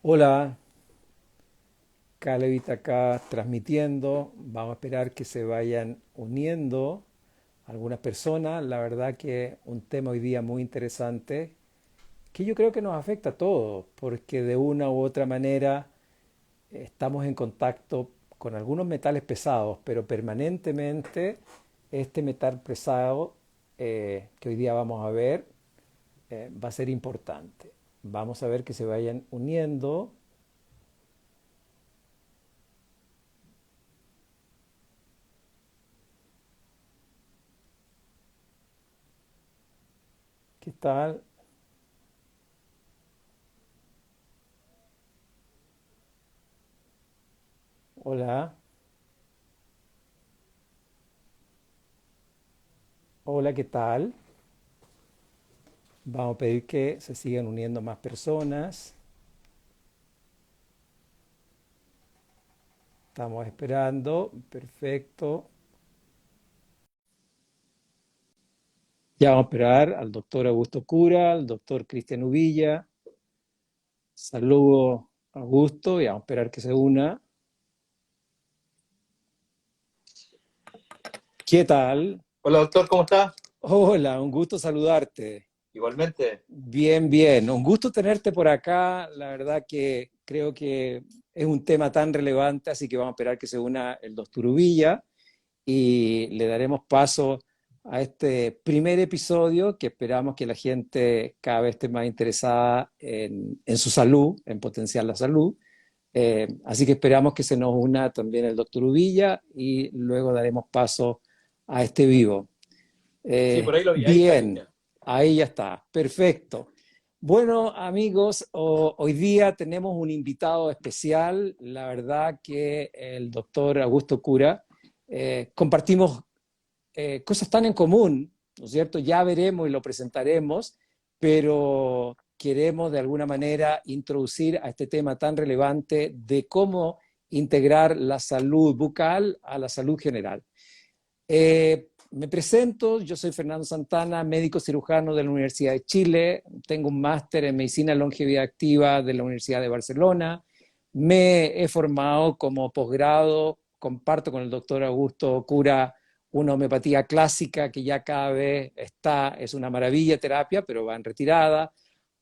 Hola, Calevit acá transmitiendo. Vamos a esperar que se vayan uniendo algunas personas. La verdad que un tema hoy día muy interesante que yo creo que nos afecta a todos, porque de una u otra manera estamos en contacto con algunos metales pesados, pero permanentemente este metal pesado que hoy día vamos a ver va a ser importante. Vamos a ver que se vayan uniendo. ¿Qué tal? Hola. Hola, ¿qué tal? Vamos a pedir que se sigan uniendo más personas. Estamos esperando. Perfecto. Ya vamos a esperar al doctor Augusto Cura, al doctor Cristian Uvilla. Saludo a Augusto y vamos a esperar que se una. ¿Qué tal? Hola doctor, ¿cómo está? Hola, un gusto saludarte. Igualmente. Bien, bien. Un gusto tenerte por acá. La verdad que creo que es un tema tan relevante, así que vamos a esperar que se una el doctor Uvilla y le daremos paso a este primer episodio que esperamos que la gente cada vez esté más interesada en su salud, en potenciar la salud. Así que esperamos que se nos una también el doctor Uvilla y luego daremos paso a este vivo. Sí, por ahí lo vi, ahí está Bien, Cristian. ahí ya está, perfecto. Bueno, amigos, hoy día tenemos un invitado especial. La verdad que el doctor Augusto Cura compartimos cosas tan en común, ¿no es cierto? Ya veremos y lo presentaremos, pero queremos de alguna manera introducir a este tema tan relevante de cómo integrar la salud bucal a la salud general. Me presento, yo soy Fernando Santana, médico cirujano de la Universidad de Chile, tengo un máster en medicina y longevidad activa de la Universidad de Barcelona, me he formado como posgrado, comparto con el doctor Augusto Cura una homeopatía clásica que ya cada vez está, es una maravilla terapia, pero va en retirada.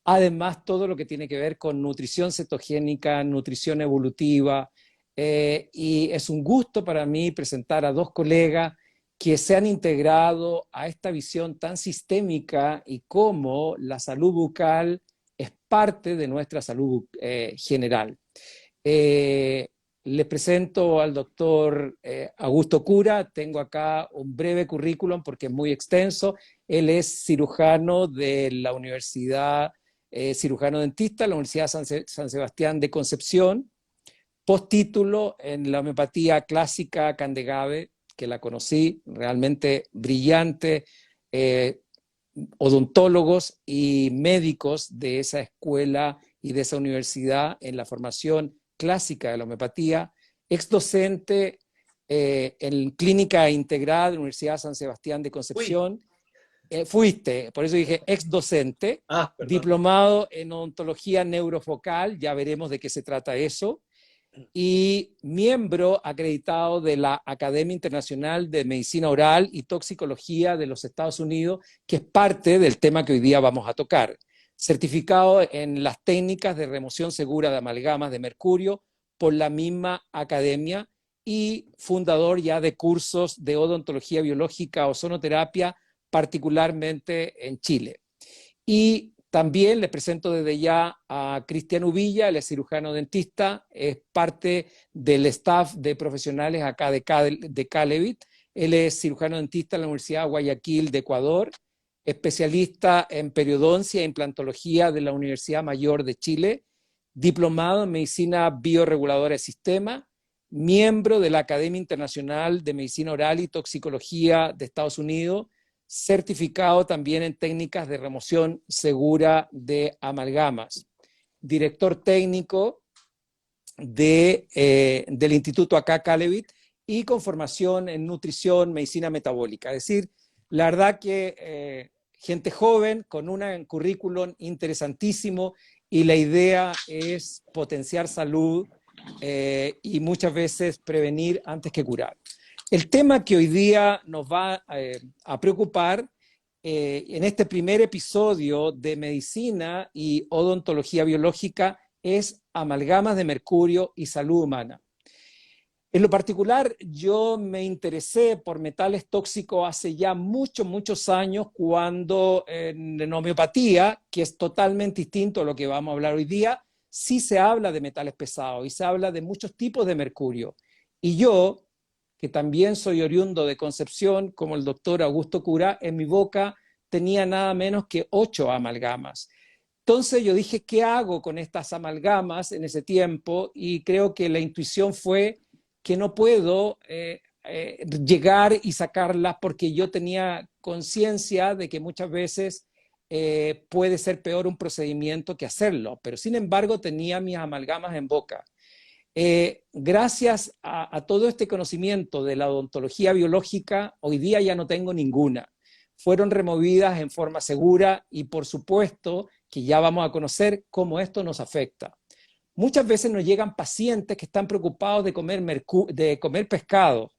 Además, todo lo que tiene que ver con nutrición cetogénica, nutrición evolutiva, y es un gusto para mí presentar a dos colegas que se han integrado a esta visión tan sistémica y cómo la salud bucal es parte de nuestra salud general. Eh, Les presento al doctor Augusto Cura. Tengo acá un breve currículum porque es muy extenso. Él es cirujano de la Universidad, cirujano dentista, la Universidad San Sebastián de Concepción, postítulo en la homeopatía clásica Candegave, que la conocí, realmente brillante, eh, odontólogos y médicos de esa escuela y de esa universidad en la formación clásica de la homeopatía, ex docente en clínica integrada de la Universidad San Sebastián de Uy, Concepción. Fuiste, por eso dije ex docente, perdón. diplomado en odontología neurofocal, ya veremos de qué se trata eso, y miembro acreditado de la Academia Internacional de Medicina Oral y Toxicología de los Estados Unidos, que es parte del tema que hoy día vamos a tocar. Certificado en las técnicas de remoción segura de amalgamas de mercurio por la misma academia y fundador ya de cursos de odontología biológica o sonoterapia, particularmente en Chile. Y también les presento desde ya a Cristian Uvilla, él es cirujano dentista, es parte del staff de profesionales acá de Calevit. Él es cirujano dentista en la Universidad de Guayaquil de Ecuador, especialista en periodoncia e implantología de la Universidad Mayor de Chile, diplomado en medicina bioreguladora de sistema, miembro de la Academia Internacional de Medicina Oral y Toxicología de Estados Unidos, certificado también en técnicas de remoción segura de amalgamas, director técnico del Instituto acá Calevit y con formación en nutrición, medicina metabólica. Es decir, la verdad que gente joven con un currículum interesantísimo y la idea es potenciar salud y muchas veces prevenir antes que curar. El tema que hoy día nos va a preocupar en este primer episodio de medicina y odontología biológica es amalgamas de mercurio y salud humana. En lo particular, yo me interesé por metales tóxicos hace ya muchos años cuando en homeopatía, que es totalmente distinto a lo que vamos a hablar hoy día, sí se habla de metales pesados y se habla de muchos tipos de mercurio. Y yo, que también soy oriundo de Concepción, como el doctor Augusto Cura, en mi boca tenía nada menos que 8 amalgamas. Entonces yo dije, ¿qué hago con estas amalgamas en ese tiempo? Y creo que la intuición fue que no puedo llegar y sacarlas porque yo tenía conciencia de que muchas veces puede ser peor un procedimiento que hacerlo, pero sin embargo tenía mis amalgamas en boca. Gracias a todo este conocimiento de la odontología biológica, hoy día ya no tengo ninguna. Fueron removidas en forma segura y por supuesto que ya vamos a conocer cómo esto nos afecta. Muchas veces nos llegan pacientes que están preocupados de comer pescado.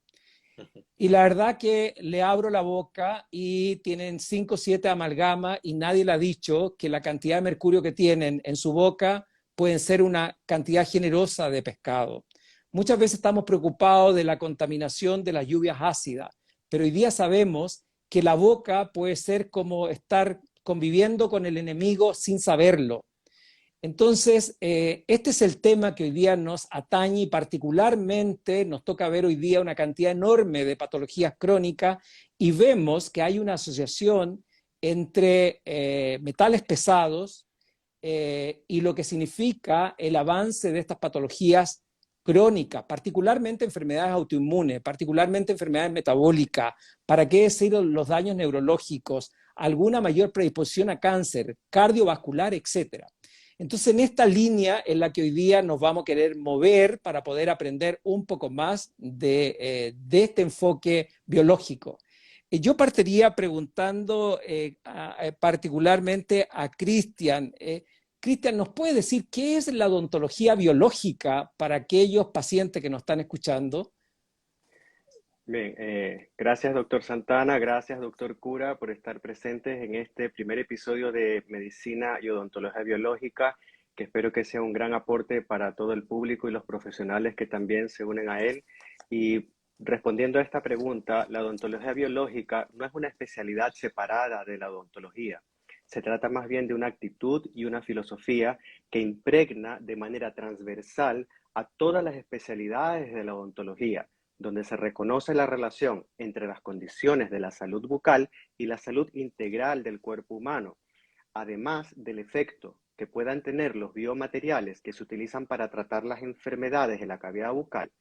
Y la verdad que le abro la boca y tienen 5 o 7 amalgamas y nadie le ha dicho que la cantidad de mercurio que tienen en su boca pueden ser una cantidad generosa de pescado. Muchas veces estamos preocupados de la contaminación de las lluvias ácidas, pero hoy día sabemos que la boca puede ser como estar conviviendo con el enemigo sin saberlo. Entonces, este es el tema que hoy día nos atañe y particularmente nos toca ver hoy día una cantidad enorme de patologías crónicas y vemos que hay una asociación entre metales pesados y lo que significa el avance de estas patologías crónicas, particularmente enfermedades autoinmunes, particularmente enfermedades metabólicas, para qué decir los daños neurológicos, alguna mayor predisposición a cáncer, cardiovascular, etcétera. Entonces, en esta línea en la que hoy día nos vamos a querer mover para poder aprender un poco más de este enfoque biológico. Yo partiría preguntando particularmente a Cristian. Cristian, ¿nos puede decir qué es la odontología biológica para aquellos pacientes que nos están escuchando? Bien, gracias doctor Santana, gracias doctor Cura por estar presentes en este primer episodio de Medicina y Odontología Biológica, que espero que sea un gran aporte para todo el público y los profesionales que también se unen a él. Y respondiendo a esta pregunta, la odontología biológica no es una especialidad separada de la odontología. Se trata más bien de una actitud y una filosofía que impregna de manera transversal a todas las especialidades de la odontología, donde se reconoce la relación entre las condiciones de la salud bucal y la salud integral del cuerpo humano, además del efecto que puedan tener los biomateriales que se utilizan para tratar las enfermedades de la cavidad bucal,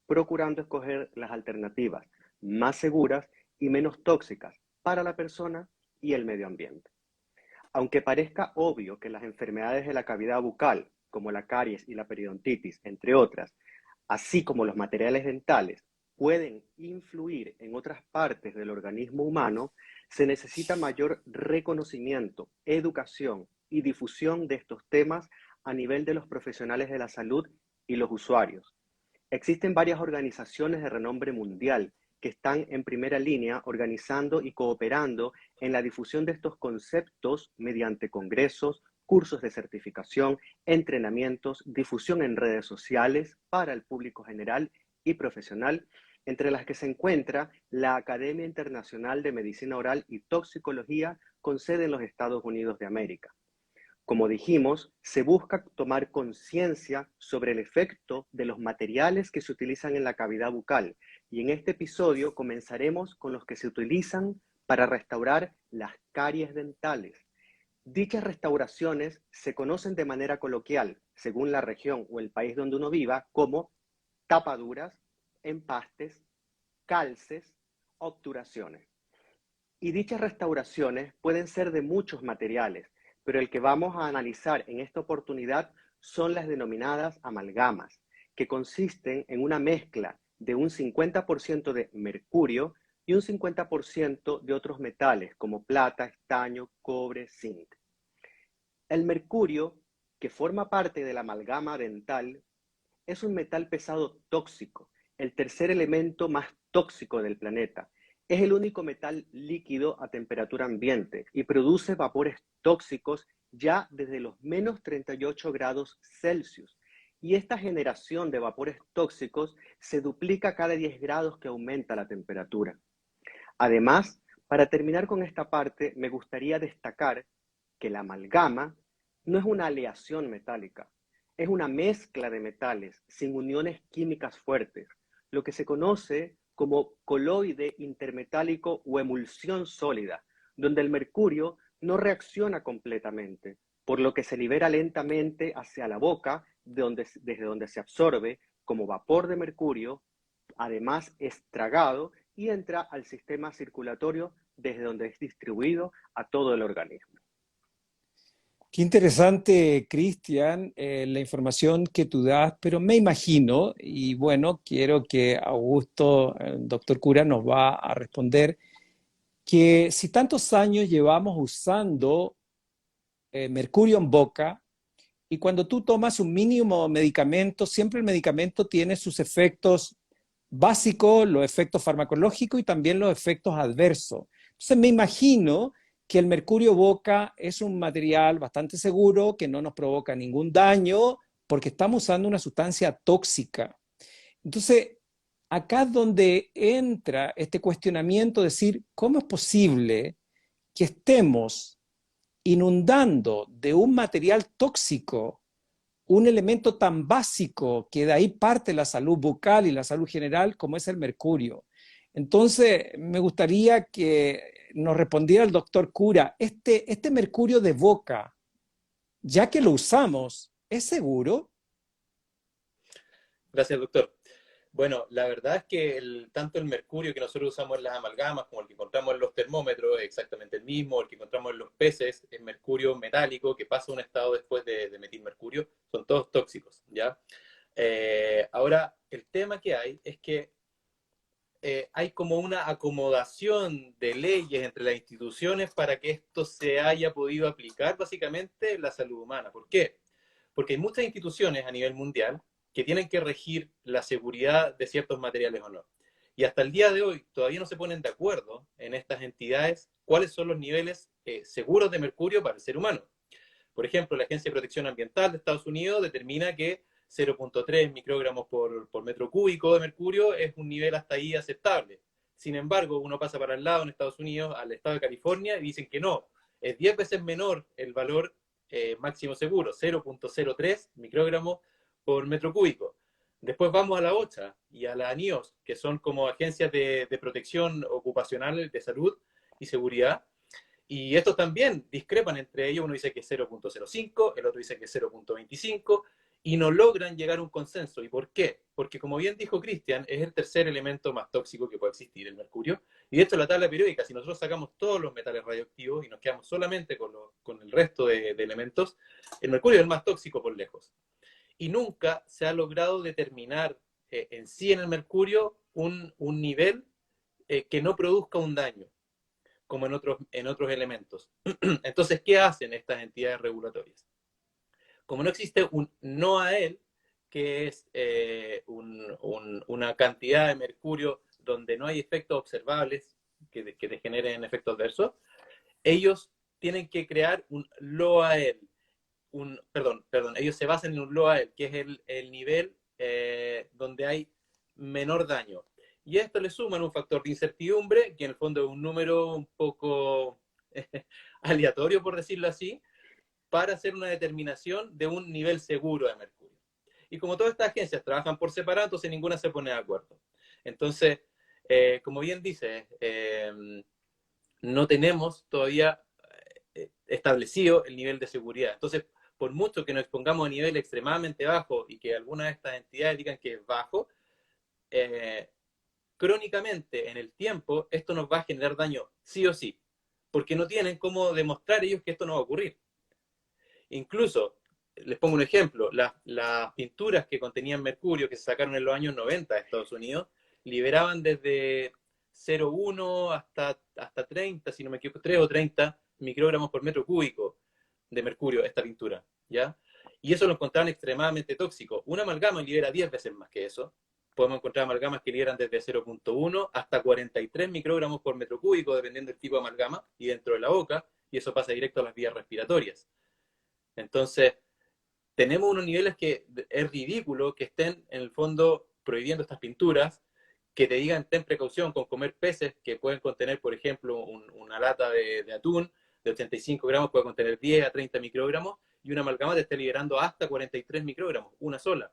procurando escoger las alternativas más seguras y menos tóxicas para la persona y el medio ambiente. Aunque parezca obvio que las enfermedades de la cavidad bucal, como la caries y la periodontitis, entre otras, así como los materiales dentales, pueden influir en otras partes del organismo humano, se necesita mayor reconocimiento, educación y difusión de estos temas a nivel de los profesionales de la salud y los usuarios. Existen varias organizaciones de renombre mundial que están en primera línea organizando y cooperando en la difusión de estos conceptos mediante congresos, cursos de certificación, entrenamientos, difusión en redes sociales para el público general y profesional, entre las que se encuentra la Academia Internacional de Medicina Oral y Toxicología con sede en los Estados Unidos de América. Como dijimos, se busca tomar conciencia sobre el efecto de los materiales que se utilizan en la cavidad bucal y en este episodio comenzaremos con los que se utilizan para restaurar las caries dentales. Dichas restauraciones se conocen de manera coloquial, según la región o el país donde uno viva, como tapaduras, empastes, calces, obturaciones. Y dichas restauraciones pueden ser de muchos materiales, pero el que vamos a analizar en esta oportunidad son las denominadas amalgamas, que consisten en una mezcla de un 50% de mercurio y un 50% de otros metales como plata, estaño, cobre, zinc. El mercurio que forma parte de la amalgama dental, es un metal pesado tóxico, el tercer elemento más tóxico del planeta. Es el único metal líquido a temperatura ambiente y produce vapores tóxicos ya desde los menos 38 grados Celsius. Y esta generación de vapores tóxicos se duplica cada 10 grados que aumenta la temperatura. Además, para terminar con esta parte, me gustaría destacar que la amalgama no es una aleación metálica, es una mezcla de metales sin uniones químicas fuertes, lo que se conoce como coloide intermetálico o emulsión sólida, donde el mercurio no reacciona completamente, por lo que se libera lentamente hacia la boca, desde donde se absorbe como vapor de mercurio, además es tragado y entra al sistema circulatorio desde donde es distribuido a todo el organismo. Qué interesante, Cristian, la información que tú das, pero me imagino, y bueno, quiero que Augusto, el doctor Cura, nos va a responder, que si tantos años llevamos usando mercurio en boca, y cuando tú tomas un mínimo medicamento, siempre el medicamento tiene sus efectos básicos, los efectos farmacológicos y también los efectos adversos. Entonces me imagino que el mercurio boca es un material bastante seguro, que no nos provoca ningún daño, porque estamos usando una sustancia tóxica. Entonces, acá es donde entra este cuestionamiento de decir, ¿cómo es posible que estemos inundando de un material tóxico un elemento tan básico que de ahí parte la salud bucal y la salud general como es el mercurio? Entonces, me gustaría que nos respondiera el doctor Cura, este mercurio de boca, ya que lo usamos, ¿es seguro? Gracias, doctor. Bueno, la verdad es que tanto el mercurio que nosotros usamos en las amalgamas como el que encontramos en los termómetros es exactamente el mismo, el que encontramos en los peces es mercurio metálico que pasa a un estado después de metilmercurio, son todos tóxicos, ¿ya? Ahora, el tema que hay es que hay como una acomodación de leyes entre las instituciones para que esto se haya podido aplicar básicamente en la salud humana. ¿Por qué? Porque hay muchas instituciones a nivel mundial que tienen que regir la seguridad de ciertos materiales o no. Y hasta el día de hoy todavía no se ponen de acuerdo en estas entidades cuáles son los niveles seguros de mercurio para el ser humano. Por ejemplo, la Agencia de Protección Ambiental de Estados Unidos determina que 0.3 microgramos por metro cúbico de mercurio es un nivel hasta ahí aceptable. Sin embargo, uno pasa para el lado en Estados Unidos, al estado de California, y dicen que no, es 10 veces menor el valor máximo seguro, 0.03 microgramos por metro cúbico. Después vamos a la OCHA y a la ANIOS, que son como agencias de protección ocupacional de salud y seguridad, y estos también discrepan entre ellos, uno dice que es 0.05, el otro dice que es 0.25, y no logran llegar a un consenso. ¿Y por qué? Porque como bien dijo Cristian, es el tercer elemento más tóxico que puede existir, el mercurio. Y de hecho la tabla periódica, si nosotros sacamos todos los metales radioactivos y nos quedamos solamente con el resto de elementos, el mercurio es el más tóxico por lejos. Y nunca se ha logrado determinar en sí en el mercurio un nivel que no produzca un daño, como en otros elementos. Entonces, ¿qué hacen estas entidades regulatorias? Como no existe un no a él, que es una cantidad de mercurio donde no hay efectos observables que te generen efectos adversos, ellos tienen que crear un lo a él. Perdón, ellos se basan en un lo a él, que es el nivel donde hay menor daño. Y a esto le suman un factor de incertidumbre, que en el fondo es un número un poco aleatorio, por decirlo así, para hacer una determinación de un nivel seguro de mercurio. Y como todas estas agencias trabajan por separado, entonces ninguna se pone de acuerdo. Entonces, como bien dice, no tenemos todavía establecido el nivel de seguridad. Entonces, por mucho que nos expongamos a nivel extremadamente bajo y que algunas de estas entidades digan que es bajo, crónicamente en el tiempo esto nos va a generar daño sí o sí, porque no tienen cómo demostrar ellos que esto no va a ocurrir. Incluso, les pongo un ejemplo, las pinturas que contenían mercurio que se sacaron en los años 90 de Estados Unidos, liberaban desde 0,1 hasta 30, si no me equivoco, 3 o 30 microgramos por metro cúbico de mercurio esta pintura, ¿ya? y eso lo encontraron extremadamente tóxico. Una amalgama libera 10 veces más que eso. Podemos encontrar amalgamas que liberan desde 0,1 hasta 43 microgramos por metro cúbico, dependiendo del tipo de amalgama, y dentro de la boca, y eso pasa directo a las vías respiratorias. Entonces, tenemos unos niveles que es ridículo que estén, en el fondo, prohibiendo estas pinturas, que te digan, ten precaución con comer peces que pueden contener, por ejemplo, una lata de atún de 85 gramos puede contener 10 a 30 microgramos, y una amalgama te está liberando hasta 43 microgramos, una sola.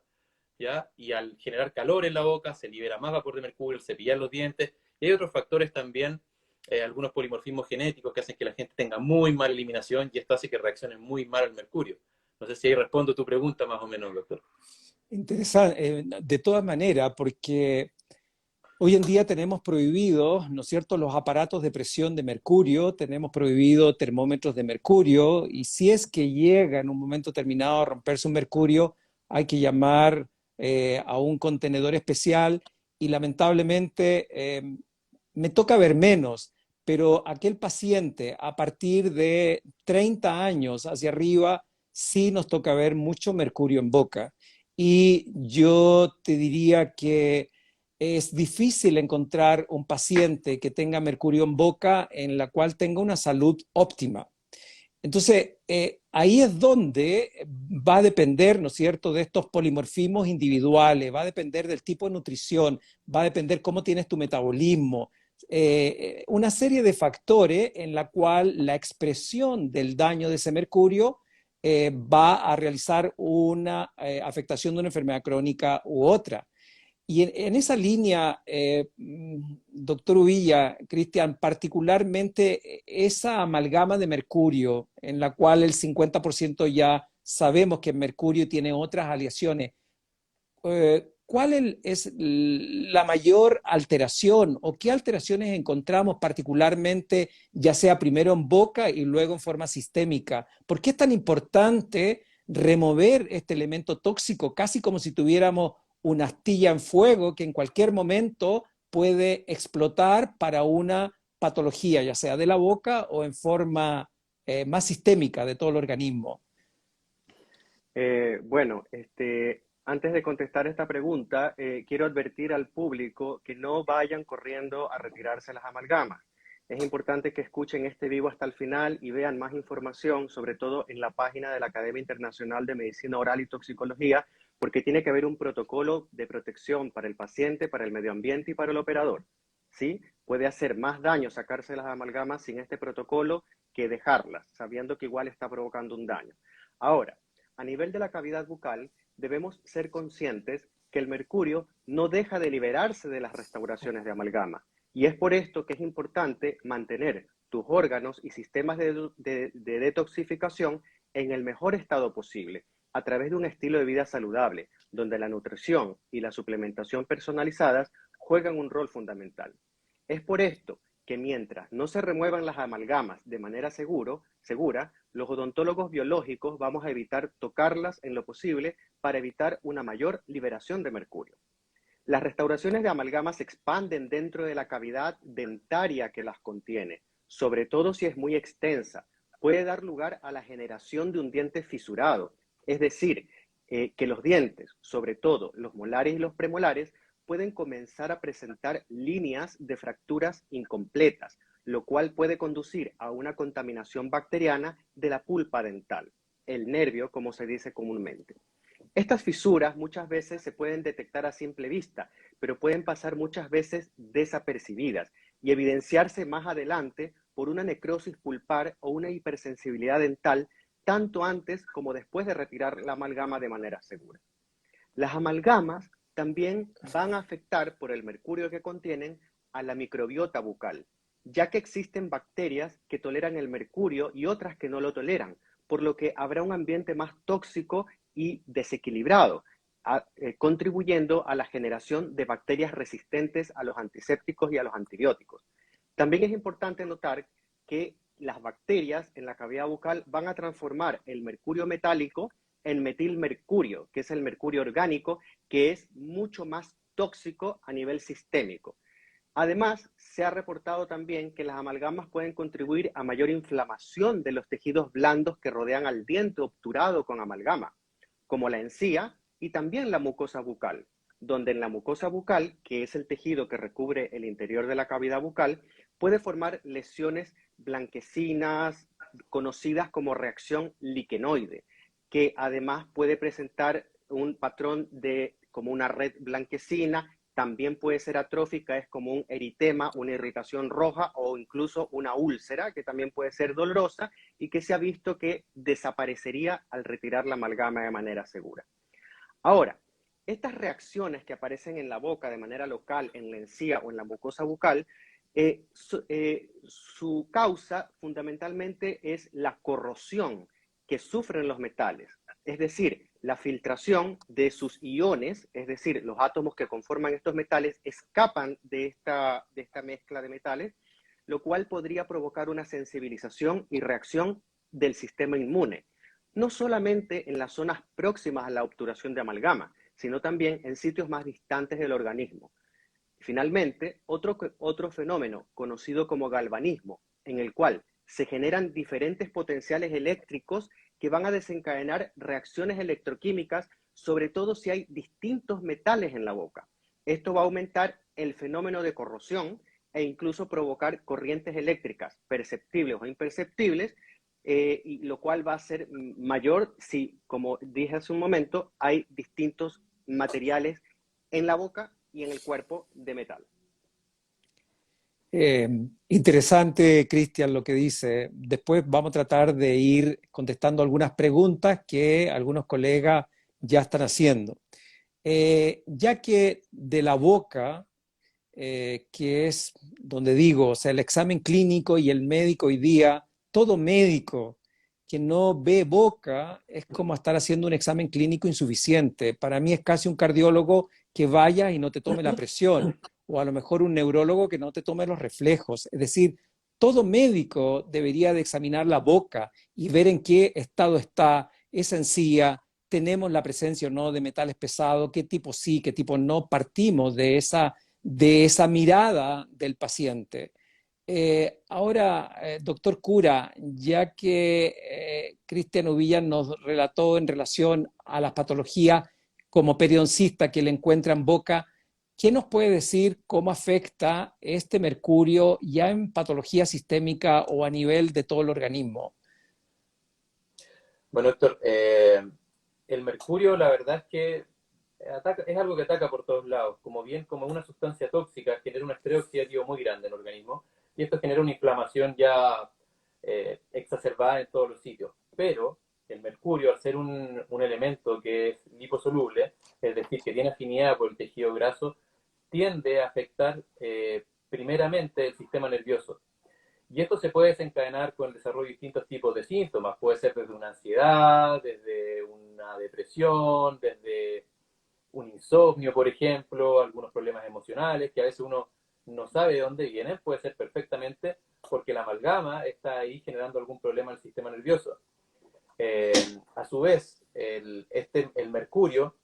¿Ya? Y al generar calor en la boca, se libera más vapor de mercurio, al cepillar los dientes, y hay otros factores también, algunos polimorfismos genéticos que hacen que la gente tenga muy mala eliminación, y esto hace que reaccione muy mal al mercurio. No sé si ahí respondo tu pregunta más o menos, doctor. Interesante, de todas maneras, porque hoy en día tenemos prohibidos, ¿no es cierto?, los aparatos de presión de mercurio, tenemos prohibido termómetros de mercurio, y si es que llega en un momento determinado a romperse un mercurio, hay que llamar a un contenedor especial, y lamentablemente me toca ver menos, pero aquel paciente a partir de 30 años hacia arriba, sí nos toca ver mucho mercurio en boca. Y yo te diría que es difícil encontrar un paciente que tenga mercurio en boca en la cual tenga una salud óptima. Entonces, ahí es donde va a depender, ¿no es cierto?, de estos polimorfismos individuales, va a depender del tipo de nutrición, va a depender cómo tienes tu metabolismo, una serie de factores en la cual la expresión del daño de ese mercurio va a realizar una afectación de una enfermedad crónica u otra. Y en esa línea, doctor Uvilla, Cristian, particularmente esa amalgama de mercurio, en la cual el 50% ya sabemos que el mercurio tiene otras aleaciones, ¿cuál es la mayor alteración o qué alteraciones encontramos particularmente, ya sea primero en boca y luego en forma sistémica? ¿Por qué es tan importante remover este elemento tóxico, casi como si tuviéramos una astilla en fuego que en cualquier momento puede explotar para una patología, ya sea de la boca o en forma más sistémica de todo el organismo? Bueno, antes de contestar esta pregunta, quiero advertir al público que no vayan corriendo a retirarse las amalgamas. Es importante que escuchen este vivo hasta el final y vean más información, sobre todo en la página de la Academia Internacional de Medicina Oral y Toxicología, porque tiene que haber un protocolo de protección para el paciente, para el medio ambiente y para el operador. ¿Sí? Puede hacer más daño sacarse las amalgamas sin este protocolo que dejarlas, sabiendo que igual está provocando un daño. Ahora, a nivel de la cavidad bucal, debemos ser conscientes que el mercurio no deja de liberarse de las restauraciones de amalgama. Y es por esto que es importante mantener tus órganos y sistemas de detoxificación en el mejor estado posible, a través de un estilo de vida saludable, donde la nutrición y la suplementación personalizadas juegan un rol fundamental. Es por esto que mientras no se remuevan las amalgamas de manera segura, los odontólogos biológicos vamos a evitar tocarlas en lo posible para evitar una mayor liberación de mercurio. Las restauraciones de amalgamas se expanden dentro de la cavidad dentaria que las contiene, sobre todo si es muy extensa. Puede dar lugar a la generación de un diente fisurado, es decir, que los dientes, sobre todo los molares y los premolares, pueden comenzar a presentar líneas de fracturas incompletas, lo cual puede conducir a una contaminación bacteriana de la pulpa dental, el nervio, como se dice comúnmente. Estas fisuras muchas veces se pueden detectar a simple vista, pero pueden pasar muchas veces desapercibidas y evidenciarse más adelante por una necrosis pulpar o una hipersensibilidad dental, tanto antes como después de retirar la amalgama de manera segura. Las amalgamas también van a afectar por el mercurio que contienen a la microbiota bucal, ya que existen bacterias que toleran el mercurio y otras que no lo toleran, por lo que habrá un ambiente más tóxico y desequilibrado, contribuyendo a la generación de bacterias resistentes a los antisépticos y a los antibióticos. También es importante notar que las bacterias en la cavidad bucal van a transformar el mercurio metálico en metilmercurio, que es el mercurio orgánico, que es mucho más tóxico a nivel sistémico. Además, se ha reportado también que las amalgamas pueden contribuir a mayor inflamación de los tejidos blandos que rodean al diente obturado con amalgama, como la encía y también la mucosa bucal, donde en la mucosa bucal, que es el tejido que recubre el interior de la cavidad bucal, puede formar lesiones blanquecinas, conocidas como reacción liquenoide, que además puede presentar un patrón de como una red blanquecina, también puede ser atrófica, es como un eritema, una irritación roja o incluso una úlcera, que también puede ser dolorosa y que se ha visto que desaparecería al retirar la amalgama de manera segura. Ahora, estas reacciones que aparecen en la boca de manera local, en la encía o en la mucosa bucal, su causa fundamentalmente es la corrosión que sufren los metales, es decir, la filtración de sus iones, es decir, los átomos que conforman estos metales escapan de esta mezcla de metales, lo cual podría provocar una sensibilización y reacción del sistema inmune, no solamente en las zonas próximas a la obturación de amalgama, sino también en sitios más distantes del organismo. Finalmente, otro fenómeno conocido como galvanismo, en el cual se generan diferentes potenciales eléctricos que van a desencadenar reacciones electroquímicas, sobre todo si hay distintos metales en la boca. Esto va a aumentar el fenómeno de corrosión e incluso provocar corrientes eléctricas perceptibles o imperceptibles, y lo cual va a ser mayor si, como dije hace un momento, hay distintos materiales en la boca y en el cuerpo de metal. Interesante, Cristian, lo que dice. Después vamos a tratar de ir contestando algunas preguntas que algunos colegas ya están haciendo. Ya que de la boca, que es donde digo, o sea, el examen clínico y el médico hoy día, todo médico que no ve boca es como estar haciendo un examen clínico insuficiente. Para mí es casi un cardiólogo que vaya y no te tome la presión, o a lo mejor un neurólogo que no te tome los reflejos. Es decir, todo médico debería de examinar la boca y ver en qué estado está esa encía, tenemos la presencia o no de metales pesados, qué tipo sí, qué tipo no, partimos de esa mirada del paciente. Ahora, doctor Cura, ya que Cristian Uvilla nos relató en relación a las patologías como periodoncista que le encuentra en boca, ¿qué nos puede decir cómo afecta este mercurio ya en patología sistémica o a nivel de todo el organismo? Bueno, Héctor, el mercurio, la verdad es que es algo que ataca por todos lados, como bien como una sustancia tóxica, genera un estrés oxidativo muy grande en el organismo, y esto genera una inflamación ya exacerbada en todos los sitios. Pero el mercurio, al ser un elemento que es liposoluble, es decir, que tiene afinidad por el tejido graso, tiende a afectar primeramente el sistema nervioso. Y esto se puede desencadenar con el desarrollo de distintos tipos de síntomas. Puede ser desde una ansiedad, desde una depresión, desde un insomnio, por ejemplo, algunos problemas emocionales que a veces uno no sabe de dónde vienen. Puede ser perfectamente porque la amalgama está ahí generando algún problema en el sistema nervioso. A su vez, el mercurio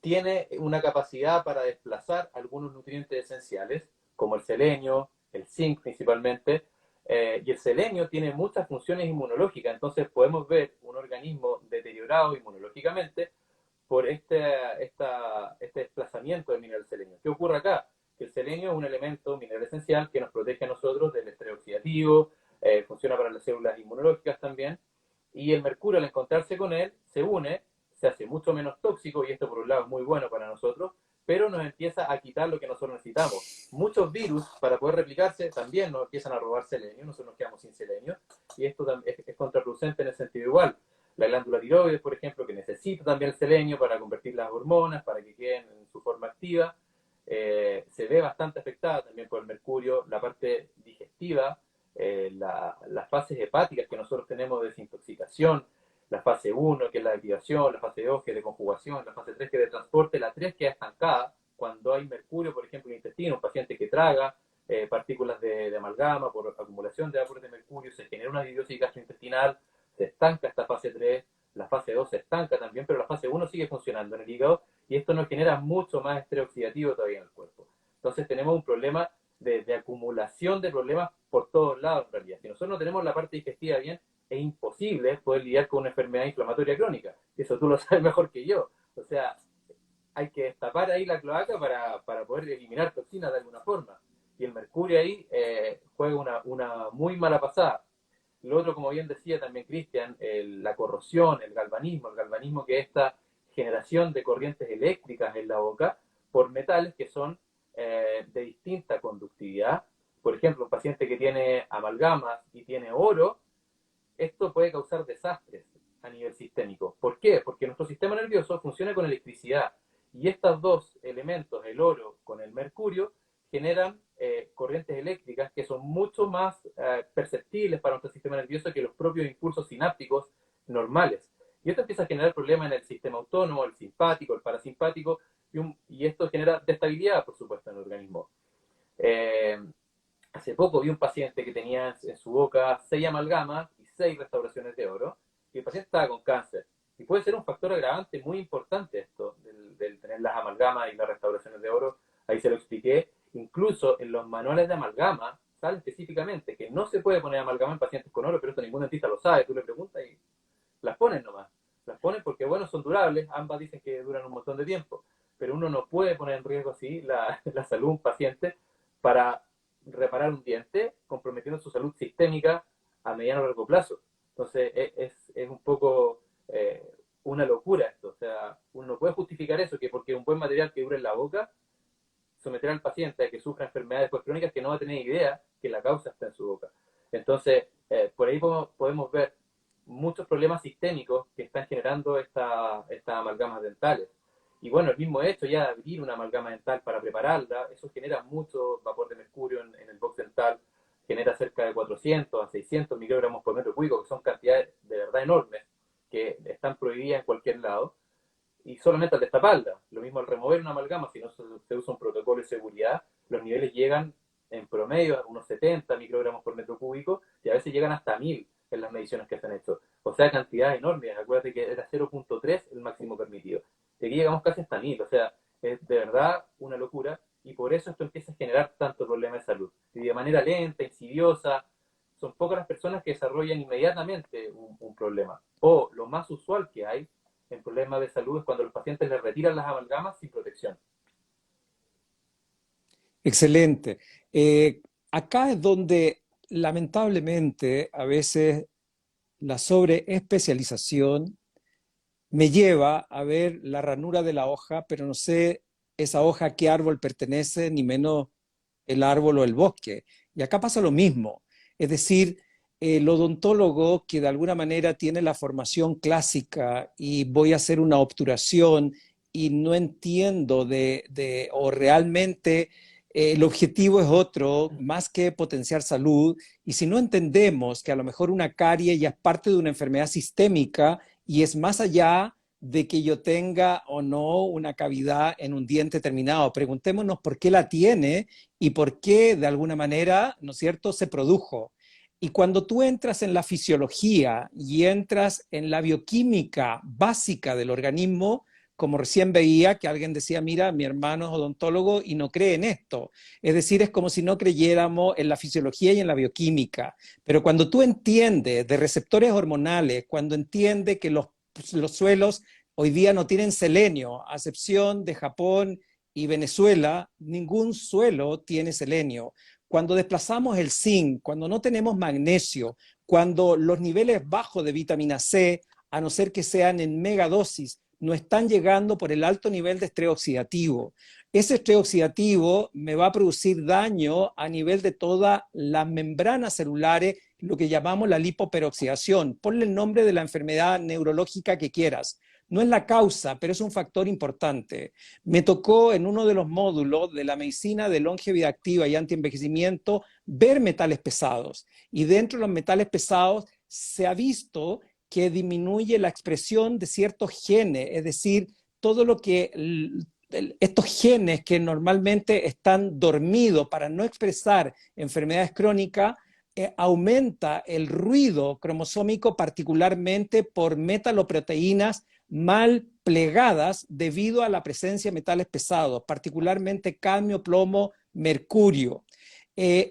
tiene una capacidad para desplazar algunos nutrientes esenciales, como el selenio, el zinc principalmente, y el selenio tiene muchas funciones inmunológicas, entonces podemos ver un organismo deteriorado inmunológicamente por este desplazamiento del mineral selenio. ¿Qué ocurre acá? Que el selenio es un elemento mineral esencial que nos protege a nosotros del estrés oxidativo, funciona para las células inmunológicas también, y el mercurio al encontrarse con él se une, se hace mucho menos tóxico, y esto por un lado es muy bueno para nosotros, pero nos empieza a quitar lo que nosotros necesitamos. Muchos virus, para poder replicarse, también nos empiezan a robar selenio, nosotros nos quedamos sin selenio, y esto es contraproducente en el sentido igual. La glándula tiroides, por ejemplo, que necesita también el selenio para convertir las hormonas, para que queden en su forma activa, se ve bastante afectada también por el mercurio, la parte digestiva, las fases hepáticas que nosotros tenemos de desintoxicación, la fase 1, que es la de activación, la fase 2, que es de conjugación, la fase 3, que es de transporte, la 3, que es estancada, cuando hay mercurio, por ejemplo, en el intestino, un paciente que traga partículas de amalgama por acumulación de vapores de mercurio, se genera una disbiosis gastrointestinal, se estanca esta fase 3, la fase 2 se estanca también, pero la fase 1 sigue funcionando en el hígado, y esto nos genera mucho más estrés oxidativo todavía en el cuerpo. Entonces tenemos un problema de acumulación de problemas por todos lados en realidad. Si nosotros no tenemos la parte digestiva bien, es imposible poder lidiar con una enfermedad inflamatoria crónica. Eso tú lo sabes mejor que yo. O sea, hay que destapar ahí la cloaca para poder eliminar toxinas de alguna forma. Y el mercurio ahí juega una muy mala pasada. Lo otro, como bien decía también Cristian, la corrosión, el galvanismo que es esta generación de corrientes eléctricas en la boca por metales que son de distinta conductividad. Por ejemplo, un paciente que tiene amalgamas y tiene oro, esto puede causar desastres a nivel sistémico. ¿Por qué? Porque nuestro sistema nervioso funciona con electricidad y estos dos elementos, el oro con el mercurio, generan corrientes eléctricas que son mucho más perceptibles para nuestro sistema nervioso que los propios impulsos sinápticos normales. Y esto empieza a generar problemas en el sistema autónomo, el simpático, el parasimpático, y esto genera destabilidad, por supuesto, en el organismo. Hace poco vi un paciente que tenía en su boca 6 amalgamas y 6 restauraciones de oro, y el paciente estaba con cáncer. Y puede ser un factor agravante muy importante esto, del tener las amalgamas y las restauraciones de oro. Ahí se lo expliqué. Incluso en los manuales de amalgama sale específicamente que no se puede poner amalgama en pacientes con oro, pero esto ningún dentista lo sabe. Tú le preguntas y las ponen nomás. Las ponen porque, bueno, son durables. Ambas dicen que duran un montón de tiempo. Pero uno no puede poner en riesgo así la salud de un paciente para reparar un diente, comprometiendo su salud sistémica a mediano o largo plazo. Entonces, es un poco una locura esto. O sea, uno no puede justificar eso, que porque un buen material que dure en la boca, someter al paciente a que sufra enfermedades crónicas que no va a tener idea que la causa está en su boca. Entonces, por ahí podemos ver muchos problemas sistémicos que están generando estas amalgamas dentales. Y bueno, el mismo hecho ya de abrir una amalgama dental para prepararla, eso genera mucho vapor de mercurio en el box dental, genera cerca de 400 a 600 microgramos por metro cúbico, que son cantidades de verdad enormes, que están prohibidas en cualquier lado, y solamente al destaparla. Lo mismo al remover una amalgama, si no se usa un protocolo de seguridad, los niveles llegan en promedio a unos 70 microgramos por metro cúbico, y a veces llegan hasta 1000 en las mediciones que se han hecho. O sea, cantidades enormes. Acuérdate que era 0.3 el máximo permitido. Y aquí llegamos casi hasta 1000. O sea, es de verdad una locura. Y por eso esto empieza a generar tanto problema de salud. Y de manera lenta, insidiosa, son pocas las personas que desarrollan inmediatamente un problema. O lo más usual que hay en problemas de salud es cuando los pacientes les retiran las amalgamas sin protección. Excelente. Acá es donde lamentablemente a veces la sobreespecialización me lleva a ver la ranura de la hoja, pero no sé esa hoja a qué árbol pertenece, ni menos el árbol o el bosque. Y acá pasa lo mismo. Es decir, el odontólogo que de alguna manera tiene la formación clásica y voy a hacer una obturación y no entiendo o realmente el objetivo es otro, más que potenciar salud, y si no entendemos que a lo mejor una carie ya es parte de una enfermedad sistémica y es más allá de que yo tenga o no una cavidad en un diente terminado. Preguntémonos por qué la tiene y por qué de alguna manera, ¿no es cierto?, se produjo. Y cuando tú entras en la fisiología y entras en la bioquímica básica del organismo, como recién veía que alguien decía, mira, mi hermano es odontólogo y no cree en esto. Es decir, es como si no creyéramos en la fisiología y en la bioquímica. Pero cuando tú entiendes de receptores hormonales, cuando entiendes que los suelos hoy día no tienen selenio, a excepción de Japón y Venezuela, ningún suelo tiene selenio. Cuando desplazamos el zinc, cuando no tenemos magnesio, cuando los niveles bajos de vitamina C, a no ser que sean en megadosis, no están llegando por el alto nivel de estrés oxidativo. Ese estrés oxidativo me va a producir daño a nivel de todas las membranas celulares, lo que llamamos la lipoperoxidación. Ponle el nombre de la enfermedad neurológica que quieras. No es la causa, pero es un factor importante. Me tocó en uno de los módulos de la medicina de longevidad activa y antienvejecimiento ver metales pesados. Y dentro de los metales pesados se ha visto que disminuye la expresión de ciertos genes, es decir, todo lo que estos genes que normalmente están dormidos para no expresar enfermedades crónicas, aumenta el ruido cromosómico particularmente por metaloproteínas mal plegadas debido a la presencia de metales pesados, particularmente cadmio, plomo, mercurio.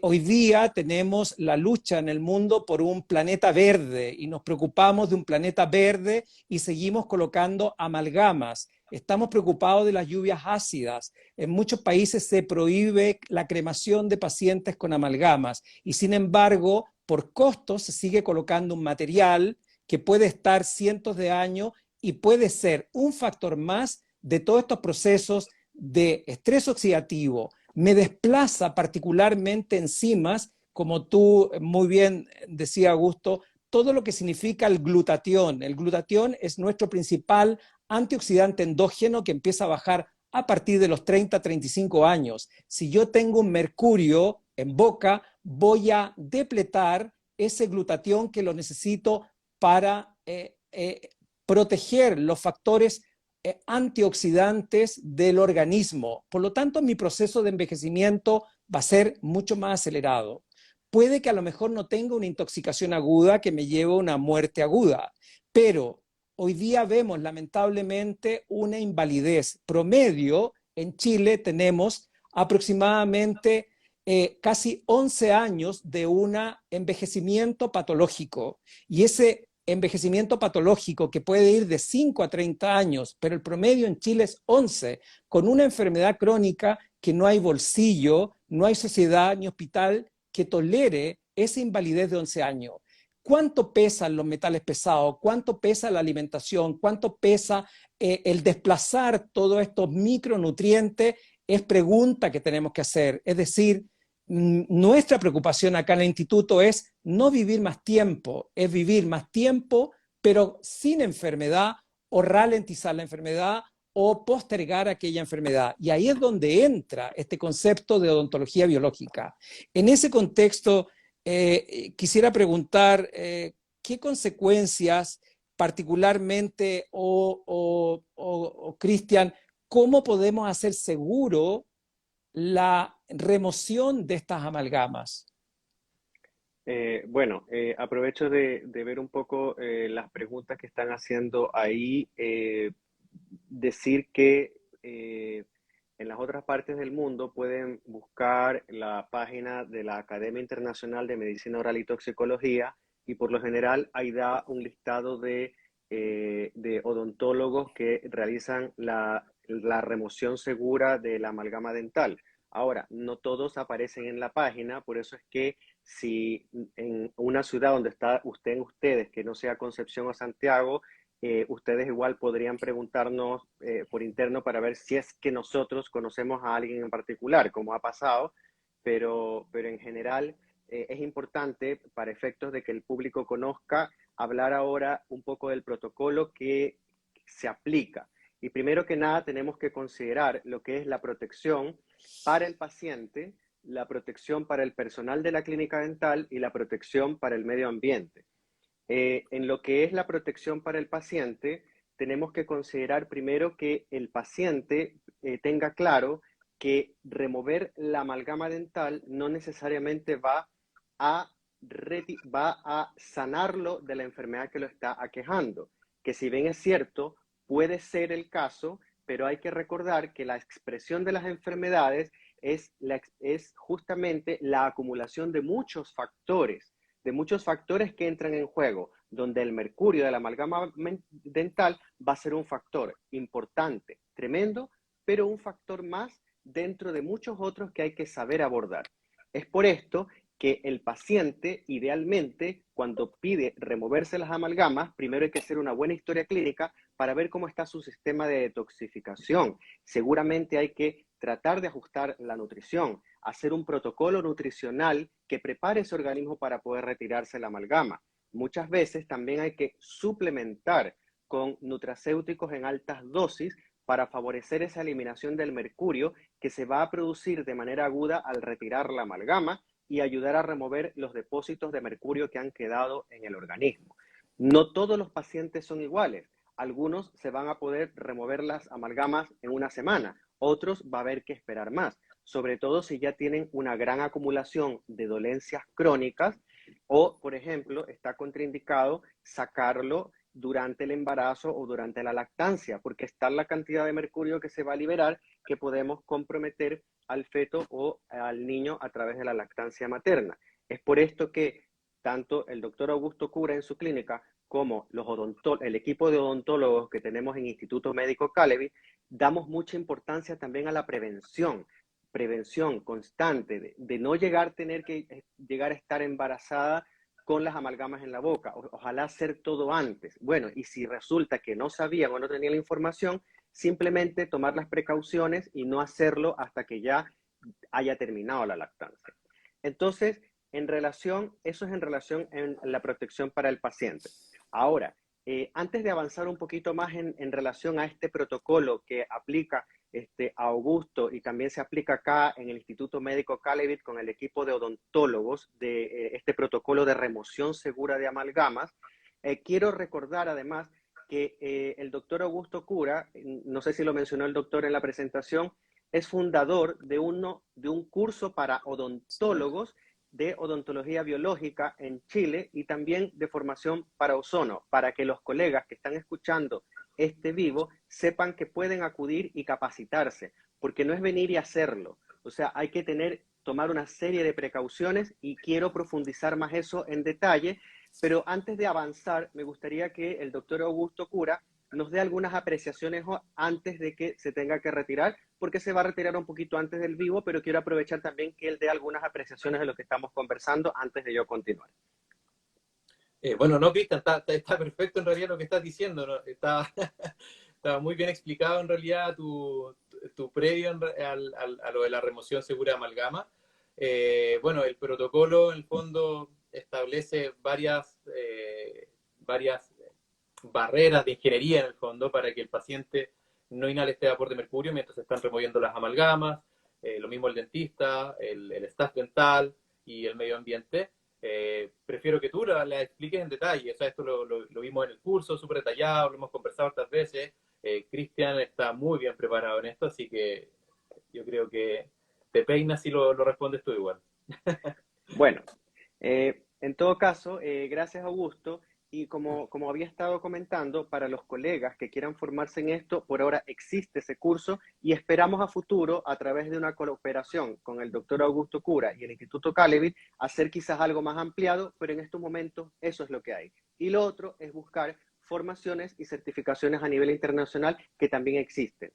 Hoy día tenemos la lucha en el mundo por un planeta verde y nos preocupamos de un planeta verde y seguimos colocando amalgamas. Estamos preocupados de las lluvias ácidas. En muchos países se prohíbe la cremación de pacientes con amalgamas y sin embargo, por costos se sigue colocando un material que puede estar cientos de años y puede ser un factor más de todos estos procesos de estrés oxidativo. Me desplaza particularmente enzimas, como tú muy bien decía Augusto, todo lo que significa el glutatión. El glutatión es nuestro principal antioxidante endógeno que empieza a bajar a partir de los 30, 35 años. Si yo tengo un mercurio en boca, voy a depletar ese glutatión que lo necesito para proteger los factores antioxidantes del organismo. Por lo tanto, mi proceso de envejecimiento va a ser mucho más acelerado. Puede que a lo mejor no tenga una intoxicación aguda que me lleve a una muerte aguda, pero hoy día vemos lamentablemente una invalidez. Promedio en Chile tenemos aproximadamente casi 11 años de un envejecimiento patológico y ese envejecimiento patológico que puede ir de 5 a 30 años, pero el promedio en Chile es 11, con una enfermedad crónica que no hay bolsillo, no hay sociedad ni hospital que tolere esa invalidez de 11 años. ¿Cuánto pesan los metales pesados? ¿Cuánto pesa la alimentación? ¿Cuánto pesa el desplazar todos estos micronutrientes? Es pregunta que tenemos que hacer. Es decir, nuestra preocupación acá en el instituto es no vivir más tiempo, es vivir más tiempo, pero sin enfermedad o ralentizar la enfermedad o postergar aquella enfermedad. Y ahí es donde entra este concepto de odontología biológica. En ese contexto, quisiera preguntar qué consecuencias particularmente, Cristian, ¿cómo podemos hacer seguro la remoción de estas amalgamas? Aprovecho de ver un poco las preguntas que están haciendo ahí. Decir que en las otras partes del mundo pueden buscar la página de la Academia Internacional de Medicina Oral y Toxicología y por lo general ahí da un listado de odontólogos que realizan la remoción segura de la amalgama dental. Ahora, no todos aparecen en la página, por eso es que si en una ciudad donde ustedes, que no sea Concepción o Santiago, ustedes igual podrían preguntarnos por interno para ver si es que nosotros conocemos a alguien en particular, como ha pasado, pero en general es importante para efectos de que el público conozca, hablar ahora un poco del protocolo que se aplica. Y primero que nada tenemos que considerar lo que es la protección para el paciente, la protección para el personal de la clínica dental y la protección para el medio ambiente. En lo que es la protección para el paciente, tenemos que considerar primero que el paciente tenga claro que remover la amalgama dental no necesariamente va a sanarlo de la enfermedad que lo está aquejando. Que si bien es cierto, puede ser el caso, pero hay que recordar que la expresión de las enfermedades es justamente la acumulación de muchos factores que entran en juego, donde el mercurio de la amalgama dental va a ser un factor importante, tremendo, pero un factor más dentro de muchos otros que hay que saber abordar. Es por esto que el paciente, idealmente, cuando pide removerse las amalgamas, primero hay que hacer una buena historia clínica para ver cómo está su sistema de detoxificación. Seguramente hay que tratar de ajustar la nutrición, hacer un protocolo nutricional que prepare ese organismo para poder retirarse la amalgama. Muchas veces también hay que suplementar con nutracéuticos en altas dosis para favorecer esa eliminación del mercurio que se va a producir de manera aguda al retirar la amalgama y ayudar a remover los depósitos de mercurio que han quedado en el organismo. No todos los pacientes son iguales. Algunos se van a poder remover las amalgamas en una semana, otros va a haber que esperar más, sobre todo si ya tienen una gran acumulación de dolencias crónicas o, por ejemplo, está contraindicado sacarlo durante el embarazo o durante la lactancia, porque está la cantidad de mercurio que se va a liberar que podemos comprometer al feto o al niño a través de la lactancia materna. Es por esto que tanto el doctor Augusto Cura en su clínica como el equipo de odontólogos que tenemos en Instituto Médico Calevi, damos mucha importancia también a la prevención constante de no tener que llegar a estar embarazada con las amalgamas en la boca. Ojalá hacer todo antes. Bueno, y si resulta que no sabían o no tenían la información, simplemente tomar las precauciones y no hacerlo hasta que ya haya terminado la lactancia. Entonces, eso es en relación en la protección para el paciente. Ahora, antes de avanzar un poquito más en relación a este protocolo que aplica a Augusto y también se aplica acá en el Instituto Médico Calevi con el equipo de odontólogos de este protocolo de remoción segura de amalgamas, quiero recordar además que el doctor Augusto Cura, no sé si lo mencionó el doctor en la presentación, es fundador de un curso para odontólogos de odontología biológica en Chile y también de formación para ozono, para que los colegas que están escuchando este vivo sepan que pueden acudir y capacitarse, porque no es venir y hacerlo. O sea, hay que tomar una serie de precauciones y quiero profundizar más eso en detalle, pero antes de avanzar, me gustaría que el doctor Augusto Cura nos dé algunas apreciaciones antes de que se tenga que retirar, porque se va a retirar un poquito antes del vivo, pero quiero aprovechar también que él dé algunas apreciaciones de lo que estamos conversando antes de yo continuar. Bueno, no, Cristian, está perfecto en realidad lo que estás diciendo, ¿no? Está muy bien explicado en realidad tu previo a lo de la remoción segura de amalgama. Bueno, el protocolo en el fondo establece varias barreras de ingeniería en el fondo para que el paciente no inhale este vapor de mercurio mientras se están removiendo las amalgamas, lo mismo el dentista, el staff dental y el medio ambiente. Prefiero que tú la expliques en detalle. O sea, esto lo vimos en el curso, súper detallado, lo hemos conversado otras veces. Cristian está muy bien preparado en esto, así que yo creo que te peinas y lo respondes tú igual. Bueno, en todo caso, gracias Augusto. Y como había estado comentando, para los colegas que quieran formarse en esto, por ahora existe ese curso y esperamos a futuro, a través de una cooperación con el doctor Augusto Cura y el Instituto Calevi, hacer quizás algo más ampliado, pero en estos momentos eso es lo que hay. Y lo otro es buscar formaciones y certificaciones a nivel internacional que también existen.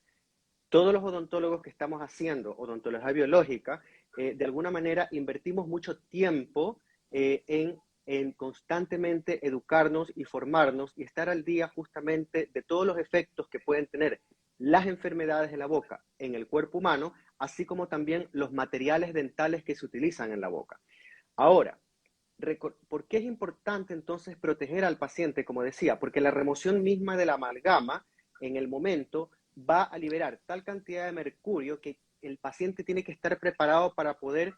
Todos los odontólogos que estamos haciendo odontología biológica, de alguna manera invertimos mucho tiempo en constantemente educarnos y formarnos y estar al día justamente de todos los efectos que pueden tener las enfermedades de la boca en el cuerpo humano, así como también los materiales dentales que se utilizan en la boca. Ahora, ¿por qué es importante entonces proteger al paciente? Como decía, porque la remoción misma de la amalgama en el momento va a liberar tal cantidad de mercurio que el paciente tiene que estar preparado para poder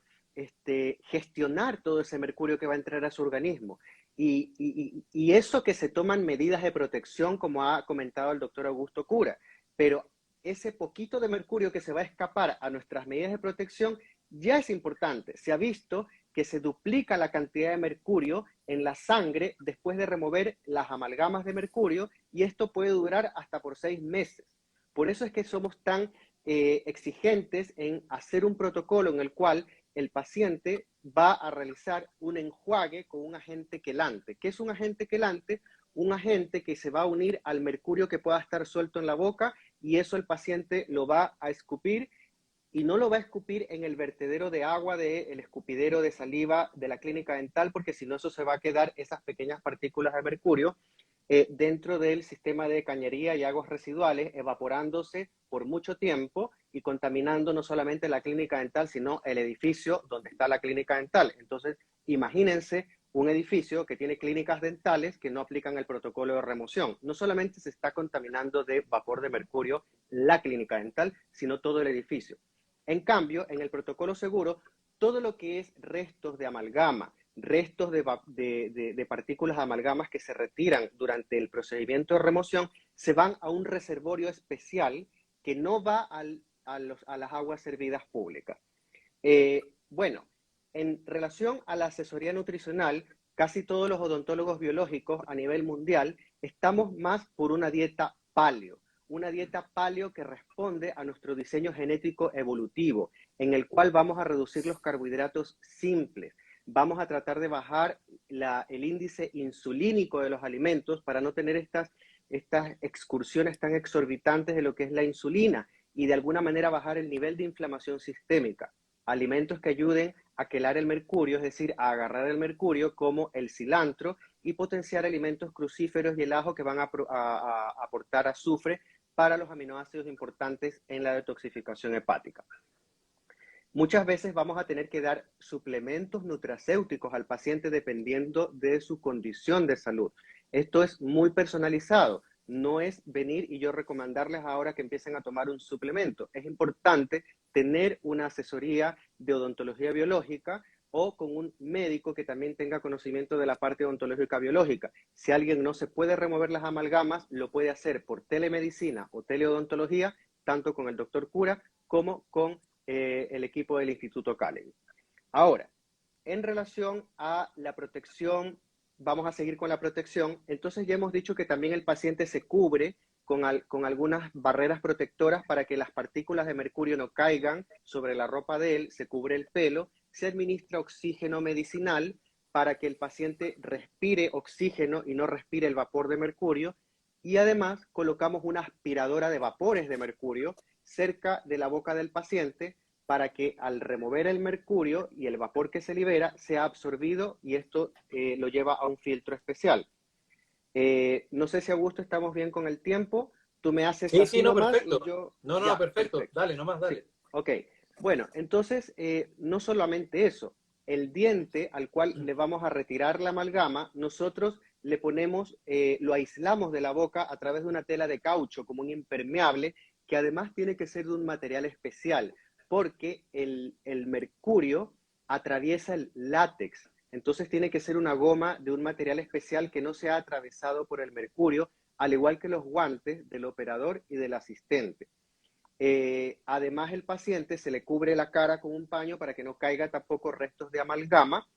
gestionar todo ese mercurio que va a entrar a su organismo. Y eso que se toman medidas de protección, como ha comentado el doctor Augusto Cura, pero ese poquito de mercurio que se va a escapar a nuestras medidas de protección ya es importante. Se ha visto que se duplica la cantidad de mercurio en la sangre después de remover las amalgamas de mercurio y esto puede durar hasta por 6 meses. Por eso es que somos tan exigentes en hacer un protocolo en el cual el paciente va a realizar un enjuague con un agente quelante. ¿Qué es un agente quelante? Un agente que se va a unir al mercurio que pueda estar suelto en la boca y eso el paciente lo va a escupir y no lo va a escupir en el vertedero de agua del escupidero de saliva de la clínica dental, porque si no eso se va a quedar esas pequeñas partículas de mercurio dentro del sistema de cañería y aguas residuales, evaporándose por mucho tiempo y contaminando no solamente la clínica dental, sino el edificio donde está la clínica dental. Entonces, imagínense un edificio que tiene clínicas dentales que no aplican el protocolo de remoción. No solamente se está contaminando de vapor de mercurio la clínica dental, sino todo el edificio. En cambio, en el protocolo seguro, todo lo que es restos de amalgama, restos de partículas de amalgamas que se retiran durante el procedimiento de remoción, se van a un reservorio especial que no va a las aguas servidas públicas. Bueno, en relación a la asesoría nutricional, casi todos los odontólogos biológicos a nivel mundial estamos más por una dieta paleo que responde a nuestro diseño genético evolutivo. en el cual vamos a reducir los carbohidratos simples. Vamos a tratar de bajar el índice insulínico de los alimentos para no tener estas excursiones tan exorbitantes de lo que es la insulina y de alguna manera bajar el nivel de inflamación sistémica. Alimentos que ayuden a quelar el mercurio, es decir, a agarrar el mercurio, como el cilantro, y potenciar alimentos crucíferos y el ajo que van a aportar azufre para los aminoácidos importantes en la detoxificación hepática. Muchas veces vamos a tener que dar suplementos nutracéuticos al paciente dependiendo de su condición de salud. Esto es muy personalizado. No es venir y yo recomendarles ahora que empiecen a tomar un suplemento. Es importante tener una asesoría de odontología biológica o con un médico que también tenga conocimiento de la parte odontológica biológica. Si alguien no se puede remover las amalgamas, lo puede hacer por telemedicina o teleodontología, tanto con el doctor Cura como con el equipo del Instituto Calen. Ahora, en relación a la protección, vamos a seguir con la protección. Entonces ya hemos dicho que también el paciente se cubre con algunas barreras protectoras para que las partículas de mercurio no caigan sobre la ropa de él, se cubre el pelo, se administra oxígeno medicinal para que el paciente respire oxígeno y no respire el vapor de mercurio, y además colocamos una aspiradora de vapores de mercurio cerca de la boca del paciente para que al remover el mercurio y el vapor que se libera sea absorbido, y esto lo lleva a un filtro especial. No sé si, Augusto, estamos bien con el tiempo. Tú me haces Sí, así sí, no, nomás perfecto. y yo... No, Ya, perfecto. perfecto. Dale, nomás, dale. Sí. Ok, bueno, entonces no solamente eso, el diente al cual le vamos a retirar la amalgama, nosotros le ponemos, lo aislamos de la boca a través de una tela de caucho como un impermeable, que además tiene que ser de un material especial, porque el mercurio atraviesa el látex. Entonces tiene que ser una goma de un material especial que no sea atravesado por el mercurio, al igual que los guantes del operador y del asistente. Además, el paciente se le cubre la cara con un paño para que no caiga tampoco restos de amalgama.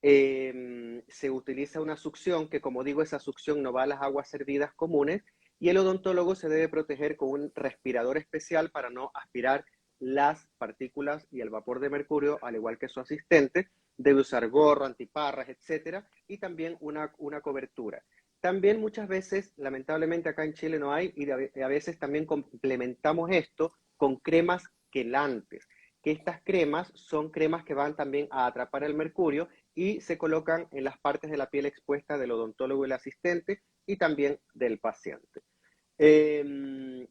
Se utiliza una succión que, como digo, esa succión no va a las aguas servidas comunes, y el odontólogo se debe proteger con un respirador especial para no aspirar las partículas y el vapor de mercurio, al igual que su asistente. Debe usar gorro, antiparras, etcétera, y también una cobertura. También muchas veces, lamentablemente acá en Chile no hay, y a veces también complementamos esto con cremas quelantes, que estas cremas son cremas que van también a atrapar el mercurio y se colocan en las partes de la piel expuesta del odontólogo y el asistente, y también del paciente.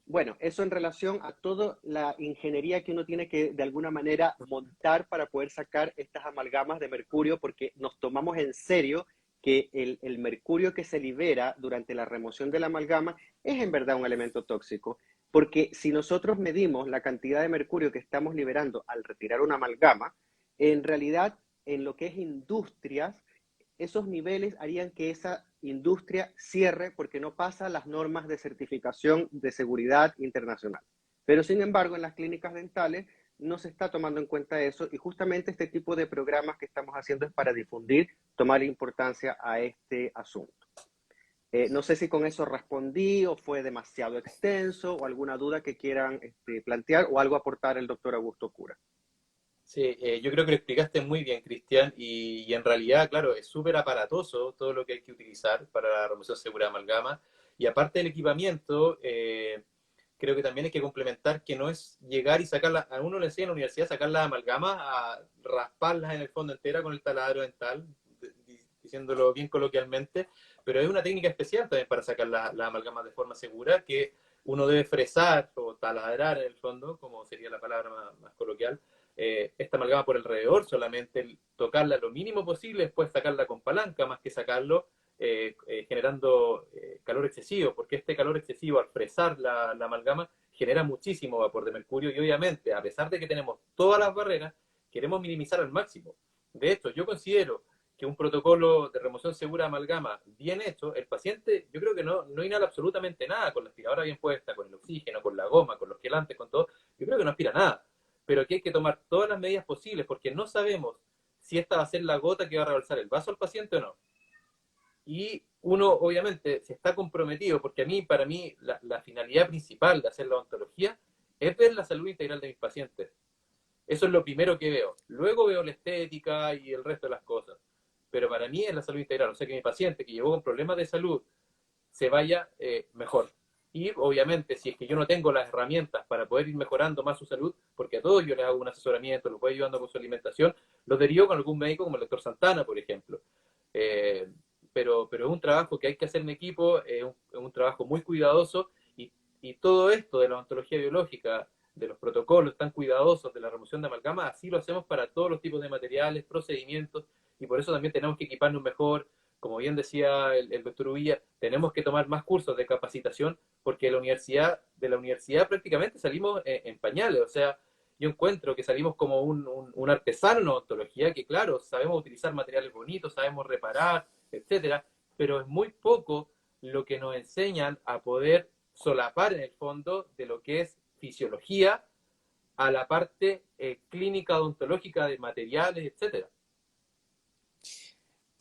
Bueno, eso en relación a toda la ingeniería que uno tiene que de alguna manera montar para poder sacar estas amalgamas de mercurio, porque nos tomamos en serio que el mercurio que se libera durante la remoción de la amalgama es en verdad un elemento tóxico, porque si nosotros medimos la cantidad de mercurio que estamos liberando al retirar una amalgama, en realidad en lo que es industrias, esos niveles harían que esa industria cierre porque no pasa las normas de certificación de seguridad internacional. Pero sin embargo, en las clínicas dentales no se está tomando en cuenta eso, y justamente este tipo de programas que estamos haciendo es para difundir, tomar importancia a este asunto. No sé si con eso respondí o fue demasiado extenso, o alguna duda que quieran plantear, o algo aportar el doctor Augusto Cura. Sí, yo creo que lo explicaste muy bien, Cristian, y en realidad, claro, es súper aparatoso todo lo que hay que utilizar para la remoción segura de amalgama, y aparte del equipamiento, creo que también hay que complementar que no es llegar y sacarlas, a uno le enseña en la universidad a sacar las amalgamas, a rasparlas en el fondo entera con el taladro dental, diciéndolo bien coloquialmente, pero es una técnica especial también para sacar las amalgamas de forma segura, que uno debe fresar o taladrar en el fondo, como sería la palabra más coloquial, esta amalgama por alrededor, solamente tocarla lo mínimo posible, después sacarla con palanca, más que sacarlo generando calor excesivo, porque este calor excesivo al fresar la amalgama genera muchísimo vapor de mercurio, y obviamente, a pesar de que tenemos todas las barreras, queremos minimizar al máximo. De hecho, yo considero que un protocolo de remoción segura de amalgama bien hecho, el paciente, yo creo que no inhala absolutamente nada con la aspiradora bien puesta, con el oxígeno, con la goma, con los quelantes, con todo. Yo creo que no aspira nada, pero aquí hay que tomar todas las medidas posibles, porque no sabemos si esta va a ser la gota que va a rebalsar el vaso al paciente o no. Y uno, obviamente, si está comprometido, porque para mí, la finalidad principal de hacer la odontología es ver la salud integral de mis pacientes. Eso es lo primero que veo. Luego veo la estética y el resto de las cosas. Pero para mí es la salud integral. O sea, que mi paciente que llegó con problemas de salud se vaya mejor. Y obviamente, si es que yo no tengo las herramientas para poder ir mejorando más su salud, porque a todos yo les hago un asesoramiento, los voy ayudando con su alimentación, los derivo con algún médico como el doctor Santana, por ejemplo. Eh, pero es un trabajo que hay que hacer en equipo, es un trabajo muy cuidadoso y todo esto de la odontología biológica, de los protocolos tan cuidadosos de la remoción de amalgama, así lo hacemos para todos los tipos de materiales, procedimientos, y por eso también tenemos que equiparnos mejor. Como bien decía el doctor Uvilla, tenemos que tomar más cursos de capacitación porque de la universidad prácticamente salimos en pañales. O sea, yo encuentro que salimos como un artesano en odontología, que claro, sabemos utilizar materiales bonitos, sabemos reparar, etcétera, pero es muy poco lo que nos enseñan a poder solapar en el fondo de lo que es fisiología a la parte clínica odontológica de materiales, etcétera.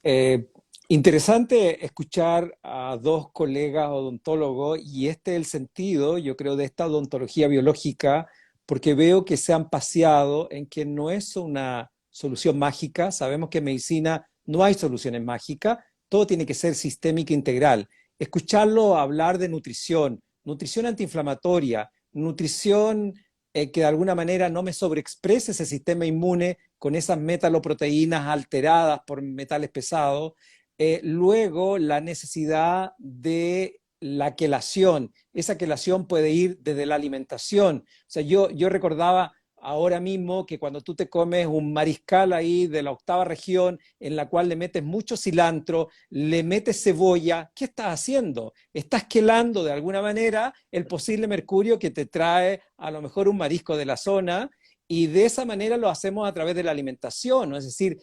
Eh, Interesante escuchar a dos colegas odontólogos y este es el sentido, yo creo, de esta odontología biológica, porque veo que se han paseado en que no es una solución mágica. Sabemos que en medicina no hay soluciones mágicas, todo tiene que ser sistémica e integral. Escucharlo hablar de nutrición, nutrición antiinflamatoria, nutrición que de alguna manera no me sobreexprese ese sistema inmune con esas metaloproteínas alteradas por metales pesados. Luego, la necesidad de la quelación. Esa quelación puede ir desde la alimentación. O sea, yo recordaba ahora mismo que cuando tú te comes un mariscal ahí de la octava región, en la cual le metes mucho cilantro, le metes cebolla, ¿qué estás haciendo? Estás quelando de alguna manera el posible mercurio que te trae a lo mejor un marisco de la zona, y de esa manera lo hacemos a través de la alimentación, ¿no? Es decir,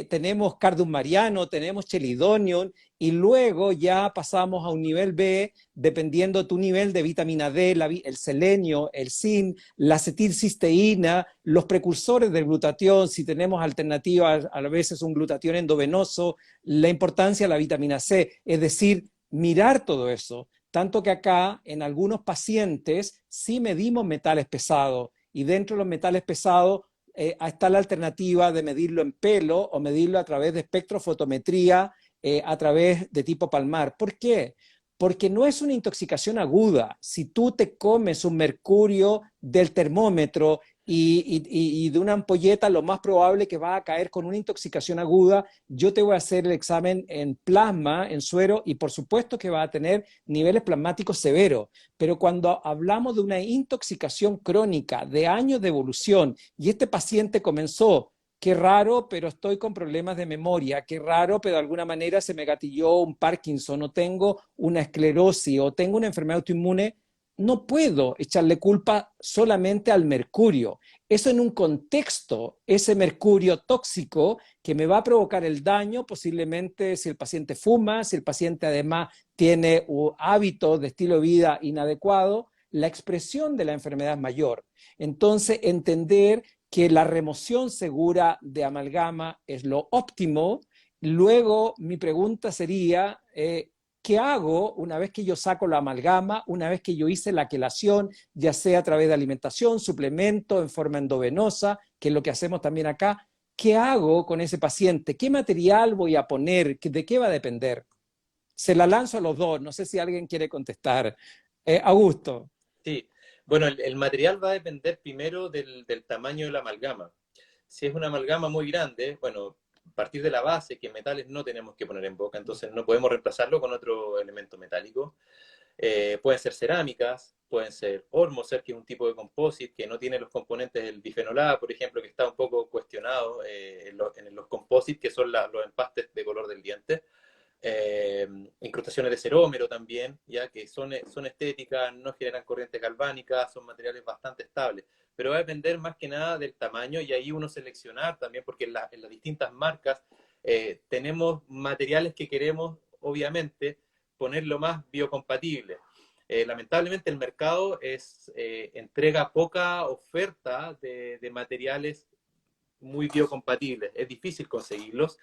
tenemos Cardum Mariano, tenemos Chelidonium, y luego ya pasamos a un nivel B, dependiendo de tu nivel de vitamina D, el selenio, el zinc, la acetilcisteína, los precursores del glutatión, si tenemos alternativas, a veces un glutatión endovenoso, la importancia de la vitamina C, es decir, mirar todo eso. Tanto que acá, en algunos pacientes, sí medimos metales pesados, y dentro de los metales pesados está la alternativa de medirlo en pelo o medirlo a través de espectrofotometría a través de tipo palmar. ¿Por qué? Porque no es una intoxicación aguda. Si tú te comes un mercurio del termómetro y de una ampolleta, lo más probable que va a caer con una intoxicación aguda. Yo te voy a hacer el examen en plasma, en suero, y por supuesto que va a tener niveles plasmáticos severos. Pero cuando hablamos de una intoxicación crónica de años de evolución, y este paciente comenzó, qué raro, pero estoy con problemas de memoria, qué raro, pero de alguna manera se me gatilló un Parkinson, o tengo una esclerosis, o tengo una enfermedad autoinmune, no puedo echarle culpa solamente al mercurio. Eso en un contexto, ese mercurio tóxico que me va a provocar el daño, posiblemente si el paciente fuma, si el paciente además tiene hábitos de estilo de vida inadecuado, la expresión de la enfermedad es mayor. Entonces, entender que la remoción segura de amalgama es lo óptimo. Luego, mi pregunta sería, ¿qué hago una vez que yo saco la amalgama, una vez que yo hice la quelación, ya sea a través de alimentación, suplemento, en forma endovenosa, que es lo que hacemos también acá? ¿Qué hago con ese paciente? ¿Qué material voy a poner? ¿De qué va a depender? Se la lanzo a los dos, no sé si alguien quiere contestar. Augusto. Sí, bueno, el material va a depender primero del tamaño de la amalgama. Si es una amalgama muy grande, bueno, a partir de la base, que metales no tenemos que poner en boca, entonces no podemos reemplazarlo con otro elemento metálico. Pueden ser cerámicas, pueden ser Ormoser, que es un tipo de composite que no tiene los componentes del bifenol A, por ejemplo, que está un poco cuestionado en los composites, que son los empastes de color del diente. Incrustaciones de cerómero también, ya que son estéticas, no generan corriente galvánica, son materiales bastante estables, pero va a depender más que nada del tamaño, y ahí uno seleccionar también, porque en las distintas marcas tenemos materiales que queremos, obviamente, poner lo más biocompatible. Lamentablemente el mercado entrega poca oferta de materiales muy biocompatibles, es difícil conseguirlos.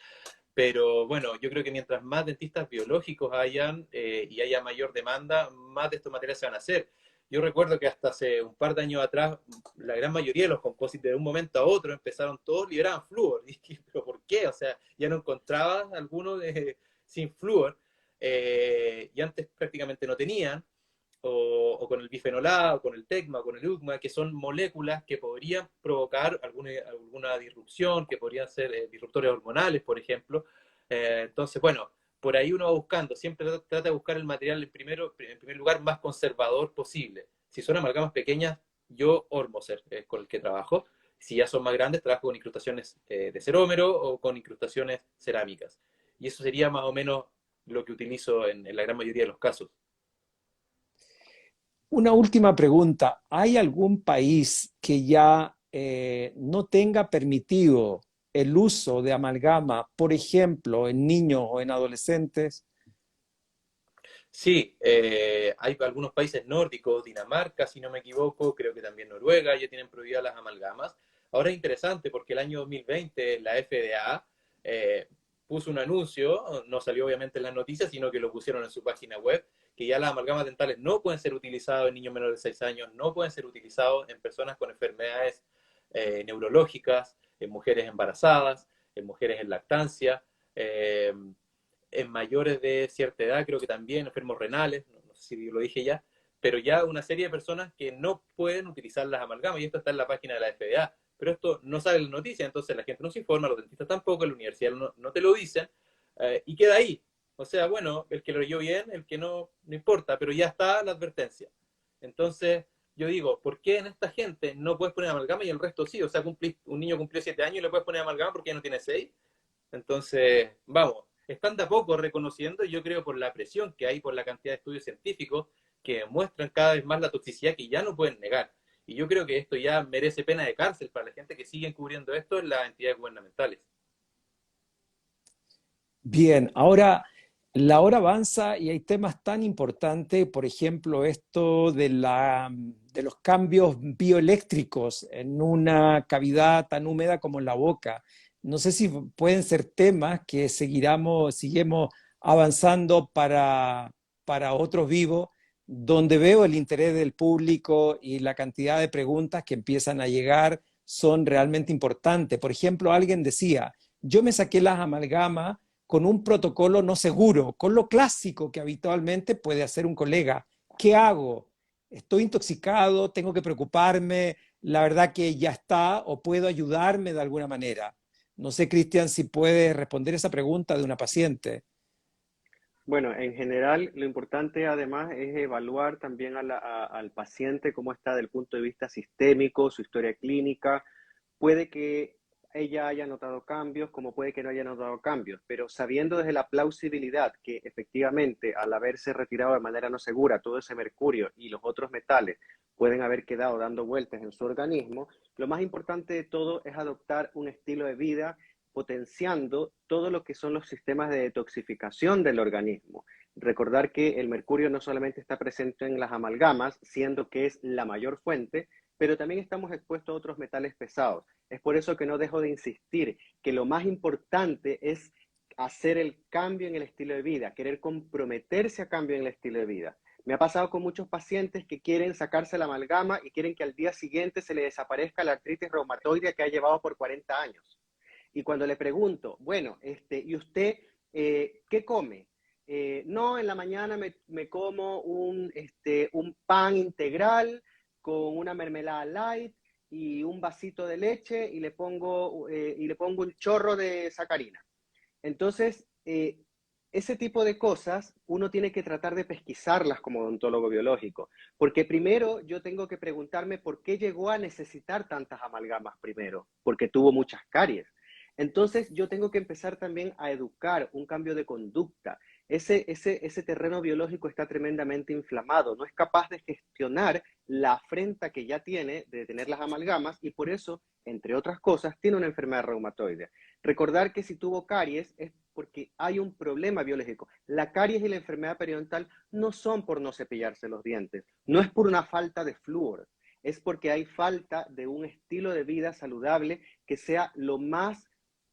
Pero bueno, yo creo que mientras más dentistas biológicos hayan y haya mayor demanda, más de estos materiales se van a hacer. Yo recuerdo que hasta hace un par de años atrás, la gran mayoría de los composites de un momento a otro empezaron todos liberaban flúor. ¿Pero por qué? O sea, ya no encontrabas alguno sin flúor, y antes prácticamente no tenían, o con el bifenol A, o con el TECMA, o con el UCMA, que son moléculas que podrían provocar alguna disrupción, que podrían ser disruptores hormonales, por ejemplo. Entonces, bueno, por ahí uno va buscando, siempre trata de buscar el material en primer lugar más conservador posible. Si son amalgamas pequeñas, yo Ormoser es con el que trabajo. Si ya son más grandes, trabajo con incrustaciones de cerómero o con incrustaciones cerámicas. Y eso sería más o menos lo que utilizo en la gran mayoría de los casos. Una última pregunta. ¿Hay algún país que ya no tenga permitido el uso de amalgama, por ejemplo, en niños o en adolescentes? Sí, hay algunos países nórdicos, Dinamarca, si no me equivoco, creo que también Noruega, ya tienen prohibidas las amalgamas. Ahora es interesante porque el año 2020 la FDA puso un anuncio, no salió obviamente en las noticias, sino que lo pusieron en su página web, que ya las amalgamas dentales no pueden ser utilizadas en niños menores de 6 años, no pueden ser utilizados en personas con enfermedades neurológicas, en mujeres embarazadas, en mujeres en lactancia. En mayores de cierta edad, creo que también, enfermos renales, no sé si lo dije ya, pero ya una serie de personas que no pueden utilizar las amalgamas, y esto está en la página de la FDA, pero esto no sale en la noticia, entonces la gente no se informa, los dentistas tampoco, la universidad no te lo dicen, y queda ahí. O sea, bueno, el que lo leyó bien, el que no, no importa, pero ya está la advertencia. Entonces, yo digo, ¿por qué en esta gente no puedes poner amalgama y el resto sí? O sea, un niño cumplió 7 años y le puedes poner amalgama porque ya no tiene 6. Entonces, vamos, están de a poco reconociendo, y yo creo por la presión que hay por la cantidad de estudios científicos que muestran cada vez más la toxicidad que ya no pueden negar. Y yo creo que esto ya merece pena de cárcel para la gente que sigue encubriendo esto en las entidades gubernamentales. Bien, ahora la hora avanza y hay temas tan importantes, por ejemplo, esto de los cambios bioeléctricos en una cavidad tan húmeda como la boca. No sé si pueden ser temas que seguimos avanzando para otros vivos, donde veo el interés del público y la cantidad de preguntas que empiezan a llegar son realmente importantes. Por ejemplo, alguien decía, yo me saqué las amalgamas con un protocolo no seguro, con lo clásico que habitualmente puede hacer un colega. ¿Qué hago? ¿Estoy intoxicado? ¿Tengo que preocuparme? ¿La verdad que ya está? ¿O puedo ayudarme de alguna manera? No sé, Cristian, si puedes responder esa pregunta de una paciente. Bueno, en general, lo importante además es evaluar también al paciente cómo está desde el punto de vista sistémico, su historia clínica. Puede que ella haya notado cambios, como puede que no haya notado cambios, pero sabiendo desde la plausibilidad que efectivamente al haberse retirado de manera no segura todo ese mercurio y los otros metales pueden haber quedado dando vueltas en su organismo, lo más importante de todo es adoptar un estilo de vida potenciando todo lo que son los sistemas de detoxificación del organismo. Recordar que el mercurio no solamente está presente en las amalgamas, siendo que es la mayor fuente, pero también estamos expuestos a otros metales pesados. Es por eso que no dejo de insistir que lo más importante es hacer el cambio en el estilo de vida, querer comprometerse a cambio en el estilo de vida. Me ha pasado con muchos pacientes que quieren sacarse la amalgama y quieren que al día siguiente se le desaparezca la artritis reumatoide que ha llevado por 40 años. Y cuando le pregunto, bueno, ¿y usted qué come? No, en la mañana me como un pan integral con una mermelada light y un vasito de leche y le pongo un chorro de sacarina. Entonces, ese tipo de cosas uno tiene que tratar de pesquisarlas como odontólogo biológico, porque primero yo tengo que preguntarme por qué llegó a necesitar tantas amalgamas primero, porque tuvo muchas caries. Entonces yo tengo que empezar también a educar un cambio de conducta. Ese terreno biológico está tremendamente inflamado, no es capaz de gestionar la afrenta que ya tiene de tener las amalgamas y por eso, entre otras cosas, tiene una enfermedad reumatoide. Recordar que si tuvo caries es porque hay un problema biológico. La caries y la enfermedad periodontal no son por no cepillarse los dientes, no es por una falta de flúor, es porque hay falta de un estilo de vida saludable que sea lo más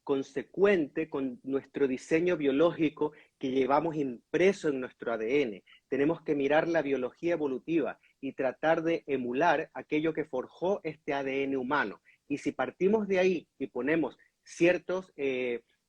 consecuente con nuestro diseño biológico que llevamos impreso en nuestro ADN. Tenemos que mirar la biología evolutiva y tratar de emular aquello que forjó este ADN humano. Y si partimos de ahí y ponemos ciertos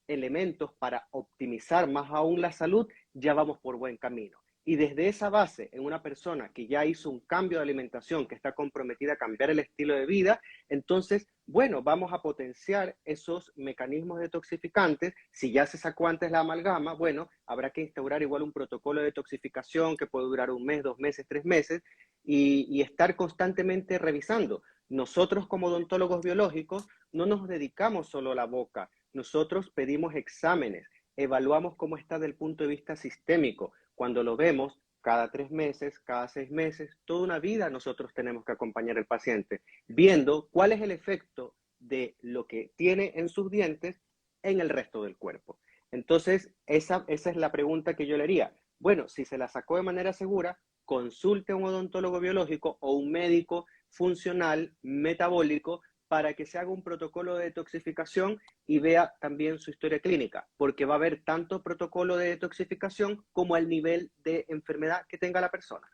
elementos para optimizar más aún la salud, ya vamos por buen camino. Y desde esa base, en una persona que ya hizo un cambio de alimentación, que está comprometida a cambiar el estilo de vida, entonces, bueno, vamos a potenciar esos mecanismos detoxificantes. Si ya se sacó antes la amalgama, bueno, habrá que instaurar igual un protocolo de detoxificación que puede durar 1 mes, 2 meses, 3 meses, y estar constantemente revisando. Nosotros como odontólogos biológicos no nos dedicamos solo a la boca, nosotros pedimos exámenes, evaluamos cómo está desde el punto de vista sistémico. Cuando lo vemos, cada 3 meses, cada 6 meses, toda una vida nosotros tenemos que acompañar al paciente, viendo cuál es el efecto de lo que tiene en sus dientes en el resto del cuerpo. Entonces, esa es la pregunta que yo le haría. Bueno, si se la sacó de manera segura, consulte a un odontólogo biológico o un médico funcional metabólico para que se haga un protocolo de detoxificación y vea también su historia clínica, porque va a haber tanto protocolo de detoxificación como el nivel de enfermedad que tenga la persona.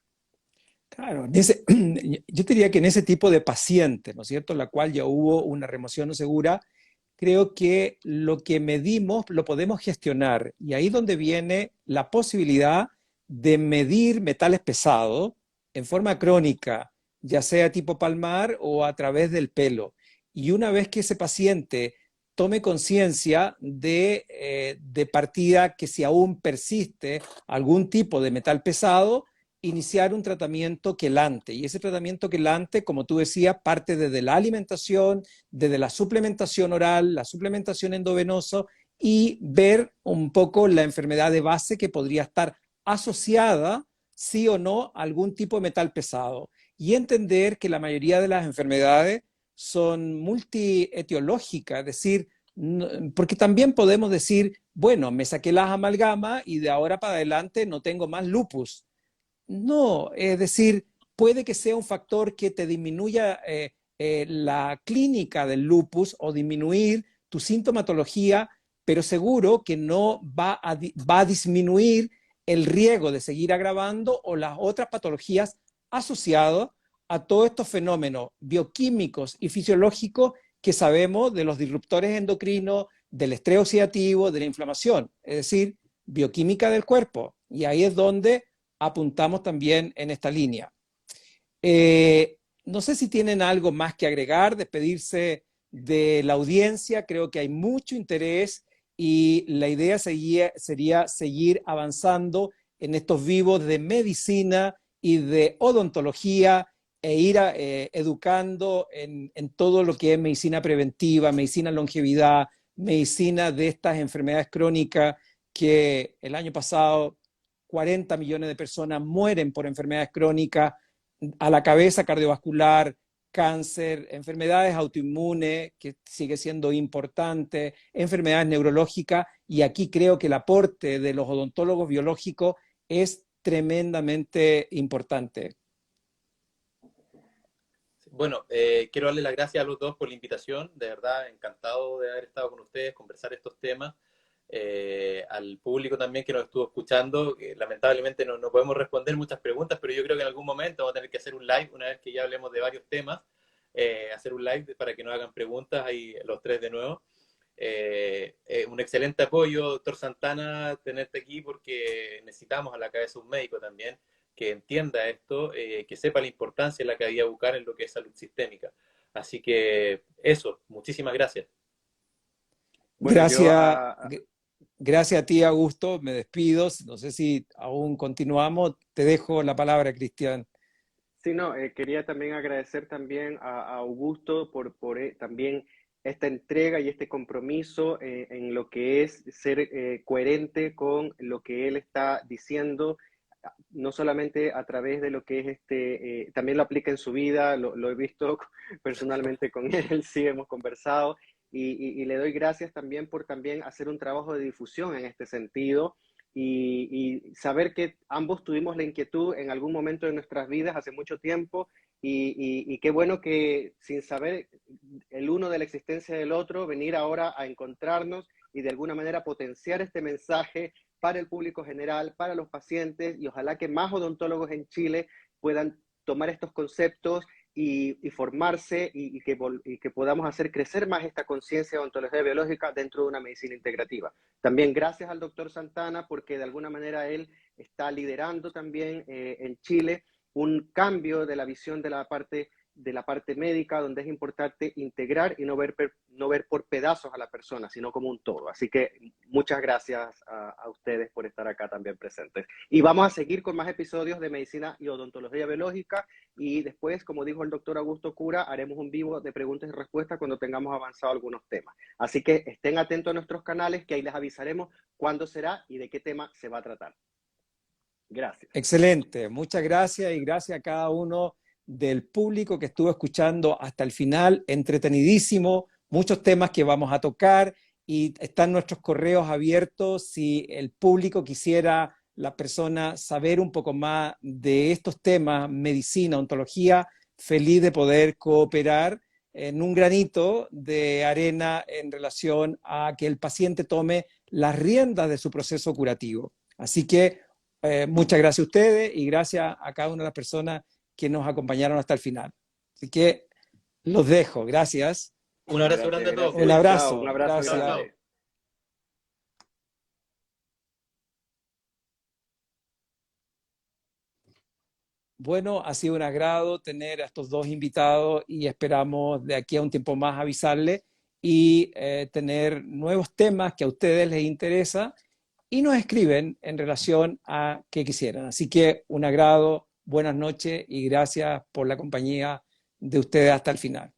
Claro, yo diría que en ese tipo de paciente, ¿no es cierto?, en la cual ya hubo una remoción no segura, creo que lo que medimos lo podemos gestionar. Y ahí donde viene la posibilidad de medir metales pesados en forma crónica, ya sea tipo palmar o a través del pelo. Y una vez que ese paciente tome conciencia de partida que si aún persiste algún tipo de metal pesado, iniciar un tratamiento quelante. Y ese tratamiento quelante, como tú decías, parte desde la alimentación, desde la suplementación oral, la suplementación endovenosa y ver un poco la enfermedad de base que podría estar asociada, sí o no, a algún tipo de metal pesado. Y entender que la mayoría de las enfermedades son multietiológicas, es decir, porque también podemos decir, bueno, me saqué las amalgamas y de ahora para adelante no tengo más lupus. No, es decir, puede que sea un factor que te disminuya la clínica del lupus o disminuir tu sintomatología, pero seguro que no va a disminuir el riesgo de seguir agravando o las otras patologías asociadas a todos estos fenómenos bioquímicos y fisiológicos que sabemos de los disruptores endocrinos, del estrés oxidativo, de la inflamación, es decir, bioquímica del cuerpo. Y ahí es donde apuntamos también en esta línea. No sé si tienen algo más que agregar, despedirse de la audiencia, creo que hay mucho interés y la idea sería seguir avanzando en estos vivos de medicina y de odontología e ir educando en todo lo que es medicina preventiva, medicina longevidad, medicina de estas enfermedades crónicas que el año pasado 40 millones de personas mueren por enfermedades crónicas, a la cabeza cardiovascular, cáncer, enfermedades autoinmunes, que sigue siendo importante, enfermedades neurológicas, y aquí creo que el aporte de los odontólogos biológicos es tremendamente importante. Bueno, quiero darle las gracias a los dos por la invitación, de verdad, encantado de haber estado con ustedes, conversar estos temas. Al público también que nos estuvo escuchando, que lamentablemente no podemos responder muchas preguntas, pero yo creo que en algún momento vamos a tener que hacer un live, una vez que ya hablemos de varios temas, hacer un live para que nos hagan preguntas ahí los tres de nuevo. Un excelente apoyo, doctor Santana, tenerte aquí porque necesitamos a la cabeza un médico también que entienda esto, que sepa la importancia de la cavidad bucal en lo que es salud sistémica. Así que eso, muchísimas gracias. Bueno, Gracias, gracias a ti, Augusto. Me despido. No sé si aún continuamos. Te dejo la palabra, Cristian. Sí, no, quería también agradecer también a Augusto por también esta entrega y este compromiso en lo que es ser coherente con lo que él está diciendo, no solamente a través de lo que es también lo aplica en su vida, lo he visto personalmente con él, sí, hemos conversado, y le doy gracias también por también hacer un trabajo de difusión en este sentido. Y saber que ambos tuvimos la inquietud en algún momento de nuestras vidas hace mucho tiempo y qué bueno que sin saber el uno de la existencia del otro, venir ahora a encontrarnos y de alguna manera potenciar este mensaje para el público general, para los pacientes, y ojalá que más odontólogos en Chile puedan tomar estos conceptos y formarse y que podamos hacer crecer más esta conciencia de odontología biológica dentro de una medicina integrativa. También gracias al doctor Santana, porque de alguna manera él está liderando también en Chile un cambio de la visión de la parte médica, donde es importante integrar y no ver por pedazos a la persona, sino como un todo. Así que muchas gracias a ustedes por estar acá también presentes. Y vamos a seguir con más episodios de medicina y odontología biológica, y después, como dijo el doctor Augusto Cura, haremos un vivo de preguntas y respuestas cuando tengamos avanzado algunos temas. Así que estén atentos a nuestros canales, que ahí les avisaremos cuándo será y de qué tema se va a tratar. Gracias. Excelente, muchas gracias y gracias a cada uno del público que estuvo escuchando hasta el final, entretenidísimo, muchos temas que vamos a tocar y están nuestros correos abiertos si el público quisiera, la persona, saber un poco más de estos temas, medicina, ontología, feliz de poder cooperar en un granito de arena en relación a que el paciente tome las riendas de su proceso curativo. Así que muchas gracias a ustedes y gracias a cada una de las personas que nos acompañaron hasta el final. Así que los dejo. Gracias. Un abrazo grande a todos. Un abrazo. Chao, un abrazo Gracias. grande. Bueno, ha sido un agrado tener a estos dos invitados y esperamos de aquí a un tiempo más avisarles y tener nuevos temas que a ustedes les interesa y nos escriben en relación a qué quisieran. Así que un agrado, buenas noches y gracias por la compañía de ustedes hasta el final.